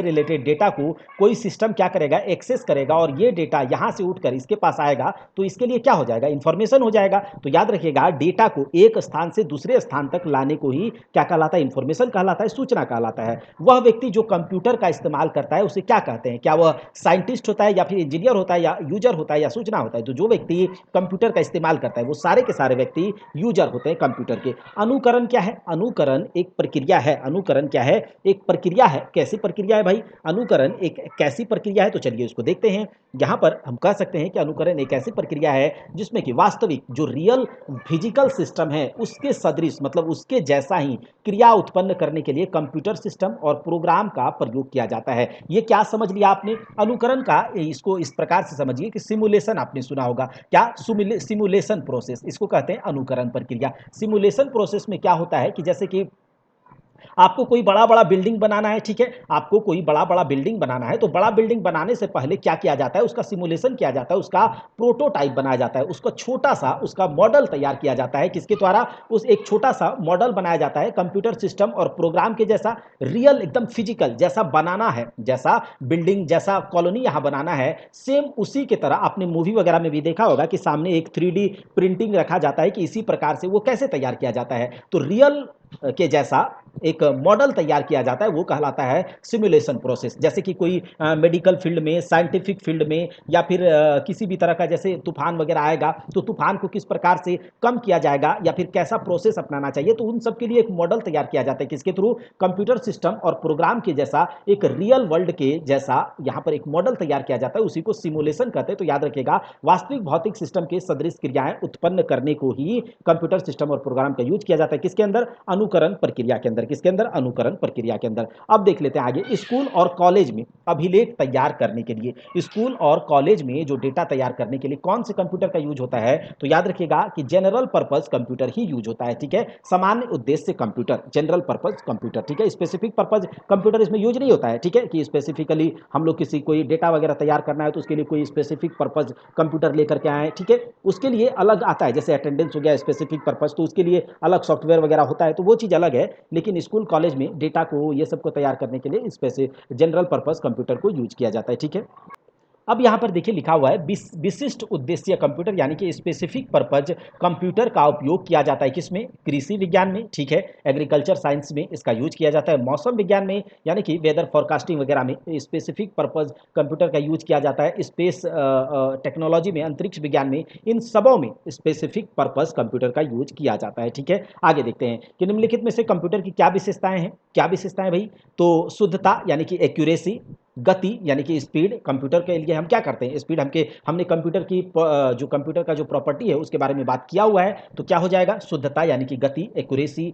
रिलेटेड डेटा को कोई सिस्टम क्या करेगा, एक्सेस करेगा, और ये डेटा यहां से उठकर इसके पास आएगा, तो इसके लिए क्या हो जाएगा, इंफॉर्मेशन हो जाएगा। तो याद रखिएगा, डेटा को एक स्थान से दूसरे स्थान तक लाने को ही क्या कहलाता है, इंफॉर्मेशन कहलाता है, सूचना कहलाता है। वह व्यक्ति जो कंप्यूटर का इस्तेमाल करता है उसे क्या कहते हैं? क्या वह साइंटिस्ट होता है, या फिर इंजीनियर होता है, या यूजर होता है, या सूचना होता है? तो जो व्यक्ति कंप्यूटर का इस्तेमाल करता है वो सारे के सारे व्यक्ति यूजर होते हैं कंप्यूटर के। अनुकरण क्या है? अनुकरण एक प्रक्रिया है। अनुकरण क्या है? एक प्रक्रिया है। कैसी प्रक्रिया है भाई? अनुकरण एक कैसी प्रक्रिया है? तो चलिए उसको देखते हैं। यहां पर हम कह सकते हैं कि अनुकरण एक ऐसी प्रक्रिया है जिसमें कि वास्तविक जो रियल फिजिकल सिस्टम है उसके सदृश, मतलब उसके जैसा ही क्रिया उत्पन्न करने के लिए कंप्यूटर सिस्टम और प्रोग्राम का प्रयोग किया जाता है। ये क्या समझ लिया आपने अनुकरण का? इसको इस प्रकार से समझिए कि सिमुलेशन आपने सुना होगा। क्या? सिमुलेशन प्रोसेस, इसको कहते हैं अनुकरण प्रक्रिया। सिमुलेशन प्रोसेस में क्या होता है कि जैसे कि आपको कोई बड़ा बड़ा बिल्डिंग बनाना है, ठीक है, आपको कोई बड़ा बड़ा बिल्डिंग बनाना है, तो बड़ा बिल्डिंग बनाने से पहले क्या किया जाता है, उसका सिमुलेशन किया जाता है, उसका प्रोटोटाइप बनाया जाता है, उसका छोटा सा उसका मॉडल तैयार किया जाता है। किसके द्वारा? उस एक छोटा सा मॉडल बनाया जाता है कंप्यूटर सिस्टम और प्रोग्राम के जैसा, रियल एकदम फिजिकल जैसा बनाना है, जैसा बिल्डिंग जैसा कॉलोनी यहां बनाना है, सेम उसी की तरह। आपने मूवी वगैरह में भी देखा होगा कि सामने एक 3D प्रिंटिंग रखा जाता है कि इसी प्रकार से वो कैसे तैयार किया जाता है। तो रियल के जैसा एक मॉडल तैयार किया जाता है, वो कहलाता है सिमुलेशन प्रोसेस। जैसे कि कोई मेडिकल फील्ड में, साइंटिफिक फील्ड में, या फिर किसी भी तरह का जैसे तूफान वगैरह आएगा तो तूफान को किस प्रकार से कम किया जाएगा या फिर कैसा प्रोसेस अपनाना चाहिए, तो उन सब के लिए एक मॉडल तैयार किया जाता है। किसके थ्रू? कंप्यूटर सिस्टम और प्रोग्राम के जैसा, एक रियल वर्ल्ड के जैसा यहाँ पर एक मॉडल तैयार किया जाता है, उसी को सिमुलेशन कहते हैं। तो याद रखिएगा, वास्तविक भौतिक सिस्टम के सदृश क्रियाएं उत्पन्न करने को ही कंप्यूटर सिस्टम और प्रोग्राम का यूज किया जाता है। किसके अंदर? अनुकरण प्रक्रिया के अंदर। किसके अंदर? अनुकरण प्रक्रिया के अंदर। अब देख लेते हैं आगे। स्कूल और कॉलेज में अभिलेख तैयार करने के लिए, स्कूल और कॉलेज में जो डेटा तैयार करने के लिए कौन से कंप्यूटर का यूज होता है? तो याद रखिएगा कि जनरल पर्पस कंप्यूटर ही यूज होता है, ठीक है, सामान्य उद्देश्य कंप्यूटर, जनरल पर्पस कंप्यूटर, ठीक है, स्पेसिफिक पर्पस कंप्यूटर इसमें यूज नहीं होता है, ठीक है, कि स्पेसिफिकली हम लोग किसी कोई डेटा वगैरह तैयार करना है तो उसके लिए कोई स्पेसिफिक पर्पस कंप्यूटर लेकर के आए, ठीक है, उसके लिए अलग आता है। जैसे अटेंडेंस हो गया स्पेसिफिक पर्पस, तो उसके लिए अलग सॉफ्टवेयर वगैरह होता है, तो वो चीज़ अलग है। लेकिन स्कूल कॉलेज में डेटा को, ये सब को तैयार करने के लिए स्पेसिफिक जनरल पर्पस कंप्यूटर को यूज किया जाता है, ठीक है। अब यहाँ पर देखिए लिखा हुआ है विशिष्ट उद्देश्य कंप्यूटर, यानी कि स्पेसिफिक पर्पज कंप्यूटर का उपयोग किया जाता है। किसमें? कृषि विज्ञान में, ठीक है, एग्रीकल्चर साइंस में इसका यूज किया जाता है। मौसम विज्ञान में, यानी कि वेदर फोरकास्टिंग वगैरह में स्पेसिफिक पर्पज कंप्यूटर का यूज किया जाता है। स्पेस टेक्नोलॉजी में, अंतरिक्ष विज्ञान में, इन सबों में स्पेसिफिक पर्पज कंप्यूटर का यूज किया जाता है, ठीक है। आगे देखते हैं कि निम्नलिखित में से कंप्यूटर की क्या विशेषताएं हैं। क्या विशेषताएं भाई? तो शुद्धता, यानी कि एक्यूरेसी, गति यानी कि स्पीड, कंप्यूटर के लिए हम क्या करते हैं, स्पीड हमने कंप्यूटर की जो कंप्यूटर का जो प्रॉपर्टी है उसके बारे में बात किया हुआ है, तो क्या हो जाएगा, शुद्धता यानी कि गति, एक्यूरेसी,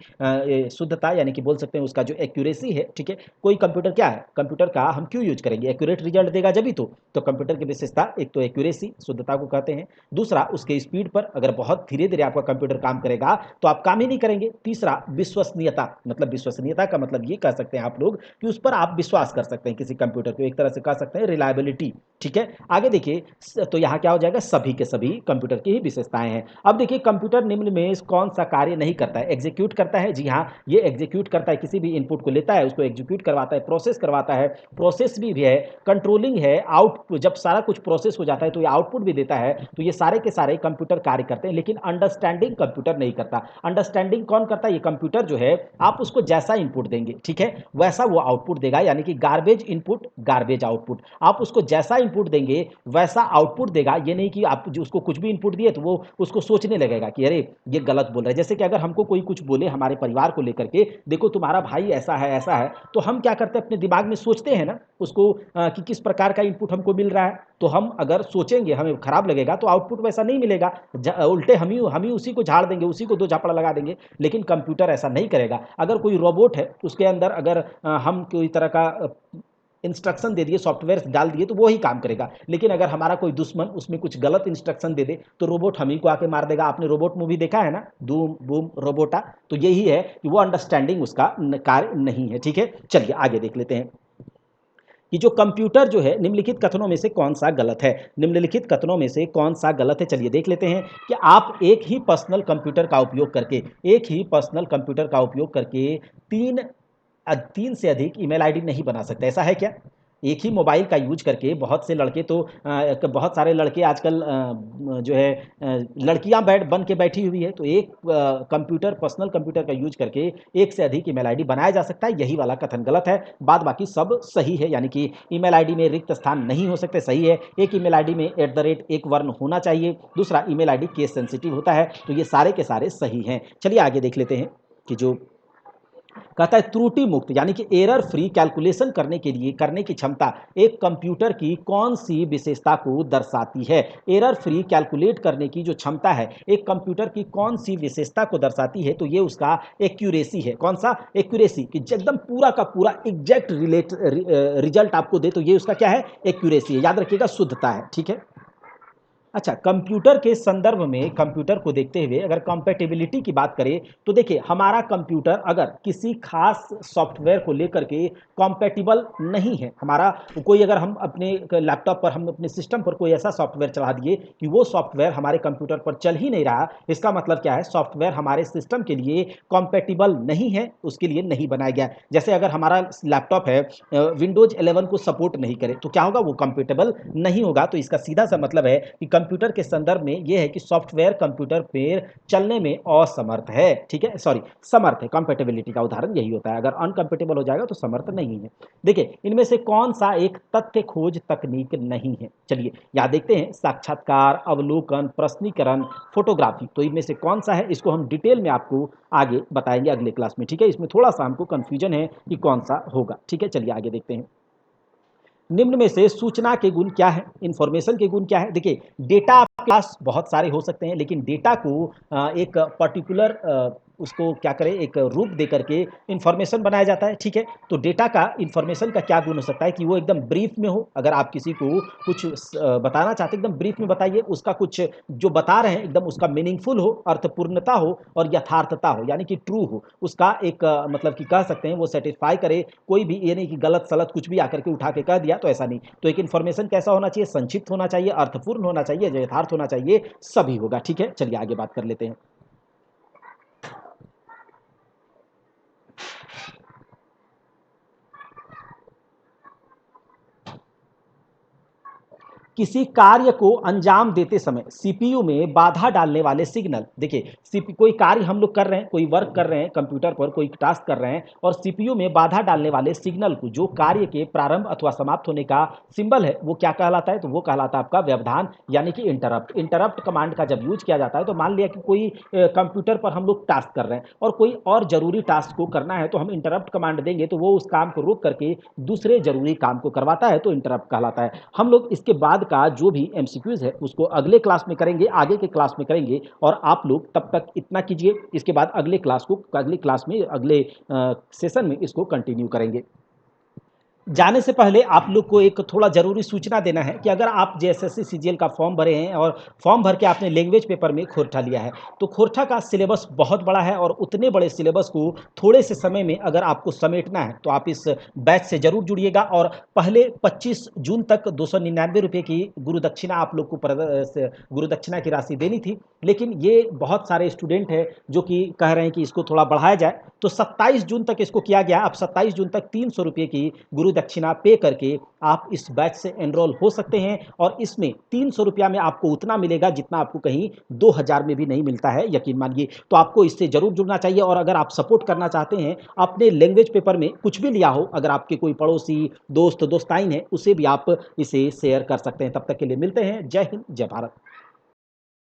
शुद्धता यानी कि बोल सकते हैं उसका जो एक्यूरेसी है, ठीक है। कोई कंप्यूटर क्या है, कंप्यूटर का हम क्यों यूज करेंगे, एक्यूरेट रिजल्ट देगा जब ही तो कंप्यूटर की विशेषता एक तो एक्यूरेसी, शुद्धता को कहते हैं। दूसरा उसके स्पीड पर, अगर बहुत धीरे धीरे आपका कंप्यूटर काम करेगा तो आप काम ही नहीं करेंगे। तीसरा विश्वसनीयता, मतलब विश्वसनीयता का मतलब ये कह सकते हैं आप लोग कि उस पर आप विश्वास कर सकते हैं, किसी कंप्यूटर को एक तरह से कह सकते हैं रिलायबिलिटी, ठीक है। आगे देखिए, तो यहाँ क्या हो जाएगा, सभी के सभी कंप्यूटर की ही विशेषताएं हैं। अब देखिए कंप्यूटर निम्न में कौन सा कार्य नहीं करता है, एग्जीक्यूट करता है, जी हाँ, ये एग्जीक्यूट करता है, किसी भी इनपुट को लेता है, उसको एग्जीक्यूट करवाता है, प्रोसेस करवाता है, प्रोसेस भी है, कंट्रोलिंग है, आउटपुट, जब सारा कुछ प्रोसेस हो जाता है तो ये आउटपुट भी देता है, तो ये सारे के सारे कंप्यूटर कार्य करते हैं। लेकिन अंडरस्टैंडिंग कंप्यूटर नहीं करता। अंडरस्टैंडिंग कौन करता है, ये कंप्यूटर जो है, आप उसको जैसा इनपुट देंगे, ठीक है, वैसा वो आउटपुट देगा, यानी कि गार्बेज इनपुट गार्बेज आउटपुट। आप उसको जैसा इनपुट देंगे वैसा आउटपुट देगा, ये नहीं कि आप जो उसको कुछ भी इनपुट दिए तो वो उसको सोचने लगेगा कि अरे ये गलत बोल रहा है। जैसे कि अगर हमको कोई कुछ बोले हमारे परिवार को लेकर के, देखो तुम्हारा भाई ऐसा है, तो हम क्या करते हैं, अपने दिमाग में सोचते हैं ना उसको, कि किस प्रकार का इनपुट हमको मिल रहा है। तो हम अगर सोचेंगे, हमें खराब लगेगा तो आउटपुट वैसा नहीं मिलेगा, उल्टे हम ही उसी को झाड़ देंगे, उसी को दो झापड़ लगा देंगे। लेकिन कंप्यूटर ऐसा नहीं करेगा। अगर कोई रोबोट है उसके अंदर अगर हम कोई तरह का इंस्ट्रक्शन दे दिए, सॉफ्टवेयर डाल दिए, तो वो ही काम करेगा। लेकिन अगर हमारा कोई दुश्मन उसमें कुछ गलत इंस्ट्रक्शन दे दे तो रोबोट हम ही को आके मार देगा। आपने रोबोट मूवी देखा है ना, धूम बूम रोबोटा, तो यही है कि वो अंडरस्टैंडिंग उसका कार्य नहीं है, ठीक है। चलिए आगे देख लेते हैं कि जो कंप्यूटर जो है, निम्नलिखित कथनों में से कौन सा गलत है, निम्नलिखित कथनों में से कौन सा गलत है। चलिए देख लेते हैं कि आप एक ही पर्सनल कंप्यूटर का उपयोग करके, एक ही पर्सनल कंप्यूटर का उपयोग करके तीन तीन से अधिक ईमेल आईडी नहीं बना सकते, ऐसा है क्या। एक ही मोबाइल का यूज करके बहुत से लड़के तो बहुत सारे लड़के आजकल जो है लड़कियां बैठ बन के बैठी हुई है, तो एक कंप्यूटर, पर्सनल कंप्यूटर का यूज करके एक से अधिक ईमेल आईडी बनाया जा सकता है, यही वाला कथन गलत है। बाद बाकी सब सही है, यानी कि ईमेल आईडी में रिक्त स्थान नहीं हो सकते, सही है। एक ईमेल आईडी में एक वर्ण होना चाहिए। दूसरा, ईमेल आईडी केस सेंसिटिव होता है, तो ये सारे के सारे सही हैं। चलिए आगे देख लेते हैं कि जो कहता है त्रुटि मुक्त यानी कि एरर फ्री कैलकुलेशन करने की क्षमता एक कंप्यूटर की कौन सी विशेषता को दर्शाती है। एरर फ्री कैलकुलेट करने की जो क्षमता है एक कंप्यूटर की कौन सी विशेषता को दर्शाती है, तो ये उसका एक्यूरेसी है। कौन सा, एक्यूरेसी, कि एकदम पूरा का पूरा एग्जैक्ट रिजल्ट आपको दे, तो ये उसका क्या है, एक्यूरेसी है। याद रखिएगा, शुद्धता है, ठीक है। अच्छा, कंप्यूटर के संदर्भ में कंप्यूटर को देखते हुए अगर कंपैटिबिलिटी की बात करें, तो देखिए हमारा कंप्यूटर अगर किसी खास सॉफ्टवेयर को लेकर के कंपैटिबल नहीं है, हमारा कोई, अगर हम अपने लैपटॉप पर, हम अपने सिस्टम पर कोई ऐसा सॉफ्टवेयर चला दिए कि वो सॉफ्टवेयर हमारे कंप्यूटर पर चल ही नहीं रहा, इसका मतलब क्या है, सॉफ्टवेयर हमारे सिस्टम के लिए कंपैटिबल नहीं है, उसके लिए नहीं बनाया गया। जैसे अगर हमारा लैपटॉप है विंडोज 11 को सपोर्ट नहीं करे, तो क्या होगा, वो कंपेटेबल नहीं होगा। तो इसका सीधा सा मतलब है कि कंप्यूटर के संदर्भ में यह है कि सॉफ्टवेयर कंप्यूटर पर चलने में असमर्थ है, ठीक है, सॉरी समर्थ है। कंपेटेबिलिटी का उदाहरण यही होता है, अगर अनकंपेटेबल हो जाएगा तो समर्थ नहीं है। देखिए इनमें से कौन सा एक तथ्य खोज तकनीक नहीं है। चलिए यहाँ देखते हैं, साक्षात्कार, अवलोकन, प्रश्नीकरण, फोटोग्राफी, तो इनमें से कौन सा है, इसको हम डिटेल में आपको आगे बताएंगे अगले क्लास में, ठीक है। इसमें थोड़ा सा हमको कंफ्यूजन है कि कौन सा होगा, ठीक है। चलिए आगे देखते हैं, निम्न में से सूचना के गुण क्या है, इंफॉर्मेशन के गुण क्या है। देखिए डेटा आपके पास बहुत सारे हो सकते हैं, लेकिन डेटा को एक पर्टिकुलर उसको क्या करें, एक रूप दे करके इंफॉर्मेशन बनाया जाता है, ठीक है। तो डेटा का, इंफॉर्मेशन का क्या गुण हो सकता है कि वो एकदम ब्रीफ में हो। अगर आप किसी को कुछ बताना चाहते हैं एकदम ब्रीफ में बताइए, उसका कुछ जो बता रहे हैं एकदम उसका मीनिंगफुल हो, अर्थपूर्णता हो और यथार्थता हो, यानी कि ट्रू हो, उसका एक मतलब कि कह सकते हैं वो सेटिस्फाई करे। कोई भी ये नहीं कि गलत सलत कुछ भी आकर के उठा के कह दिया, तो ऐसा नहीं। तो एक इन्फॉर्मेशन कैसा होना चाहिए, संक्षिप्त होना चाहिए, अर्थपूर्ण होना चाहिए, यथार्थ होना चाहिए, सभी होगा, ठीक है। चलिए आगे बात कर लेते हैं। किसी कार्य को अंजाम देते समय सीपीयू में बाधा डालने वाले सिग्नल। देखिए कोई कार्य हम लोग कर रहे हैं, कोई वर्क कर रहे हैं कंप्यूटर पर, कोई टास्क कर रहे हैं और सीपीयू में बाधा डालने वाले सिग्नल को, जो कार्य के प्रारंभ अथवा समाप्त होने का सिंबल है, वो क्या कहलाता है? तो वो कहलाता है आपका व्यवधान यानी कि इंटरप्ट। इंटरप्ट कमांड का जब यूज किया जाता है तो मान लिया कि कोई कंप्यूटर पर हम लोग टास्क कर रहे हैं और कोई और जरूरी टास्क को करना है, तो हम इंटरप्ट कमांड देंगे तो वो उस काम को रोक करके दूसरे जरूरी काम को करवाता है, तो इंटरप्ट कहलाता है। हम लोग इसके बाद का जो भी एमसीक्यूज है उसको अगले क्लास में करेंगे, आगे के क्लास में करेंगे और आप लोग तब तक इतना कीजिए। इसके बाद अगले क्लास में अगले सेशन में इसको कंटिन्यू करेंगे। जाने से पहले आप लोग को एक थोड़ा ज़रूरी सूचना देना है कि अगर आप जेएसएससी सीजीएल का फॉर्म भरे हैं और फॉर्म भर के आपने लैंग्वेज पेपर में खोरठा लिया है, तो खोरठा का सिलेबस बहुत बड़ा है और उतने बड़े सिलेबस को थोड़े से समय में अगर आपको समेटना है तो आप इस बैच से ज़रूर जुड़िएगा। और पहले 25 जून तक 299 रुपये की गुरु दक्षिणा आप लोग को गुरु दक्षिणा की राशि देनी थी, लेकिन ये बहुत सारे स्टूडेंट हैं जो कि कह रहे हैं कि इसको थोड़ा बढ़ाया जाए, तो 27 जून तक इसको किया गया। अब 27 जून तक 300 रुपये की गुरु दक्षिणा पे करके आप इस बैच से एनरोल हो सकते हैं और इसमें 300 रुपया में आपको उतना मिलेगा जितना आपको कहीं 2000 में भी नहीं मिलता है, यकीन मानिए। तो आपको इससे जरूर जुड़ना चाहिए। और अगर आप सपोर्ट करना चाहते हैं, अपने लैंग्वेज पेपर में कुछ भी लिया हो, अगर आपके कोई पड़ोसी दोस्त दोस्ताइन है, उसे भी आप इसे शेयर कर सकते हैं। तब तक के लिए मिलते हैं। जय हिंद, जय भारत।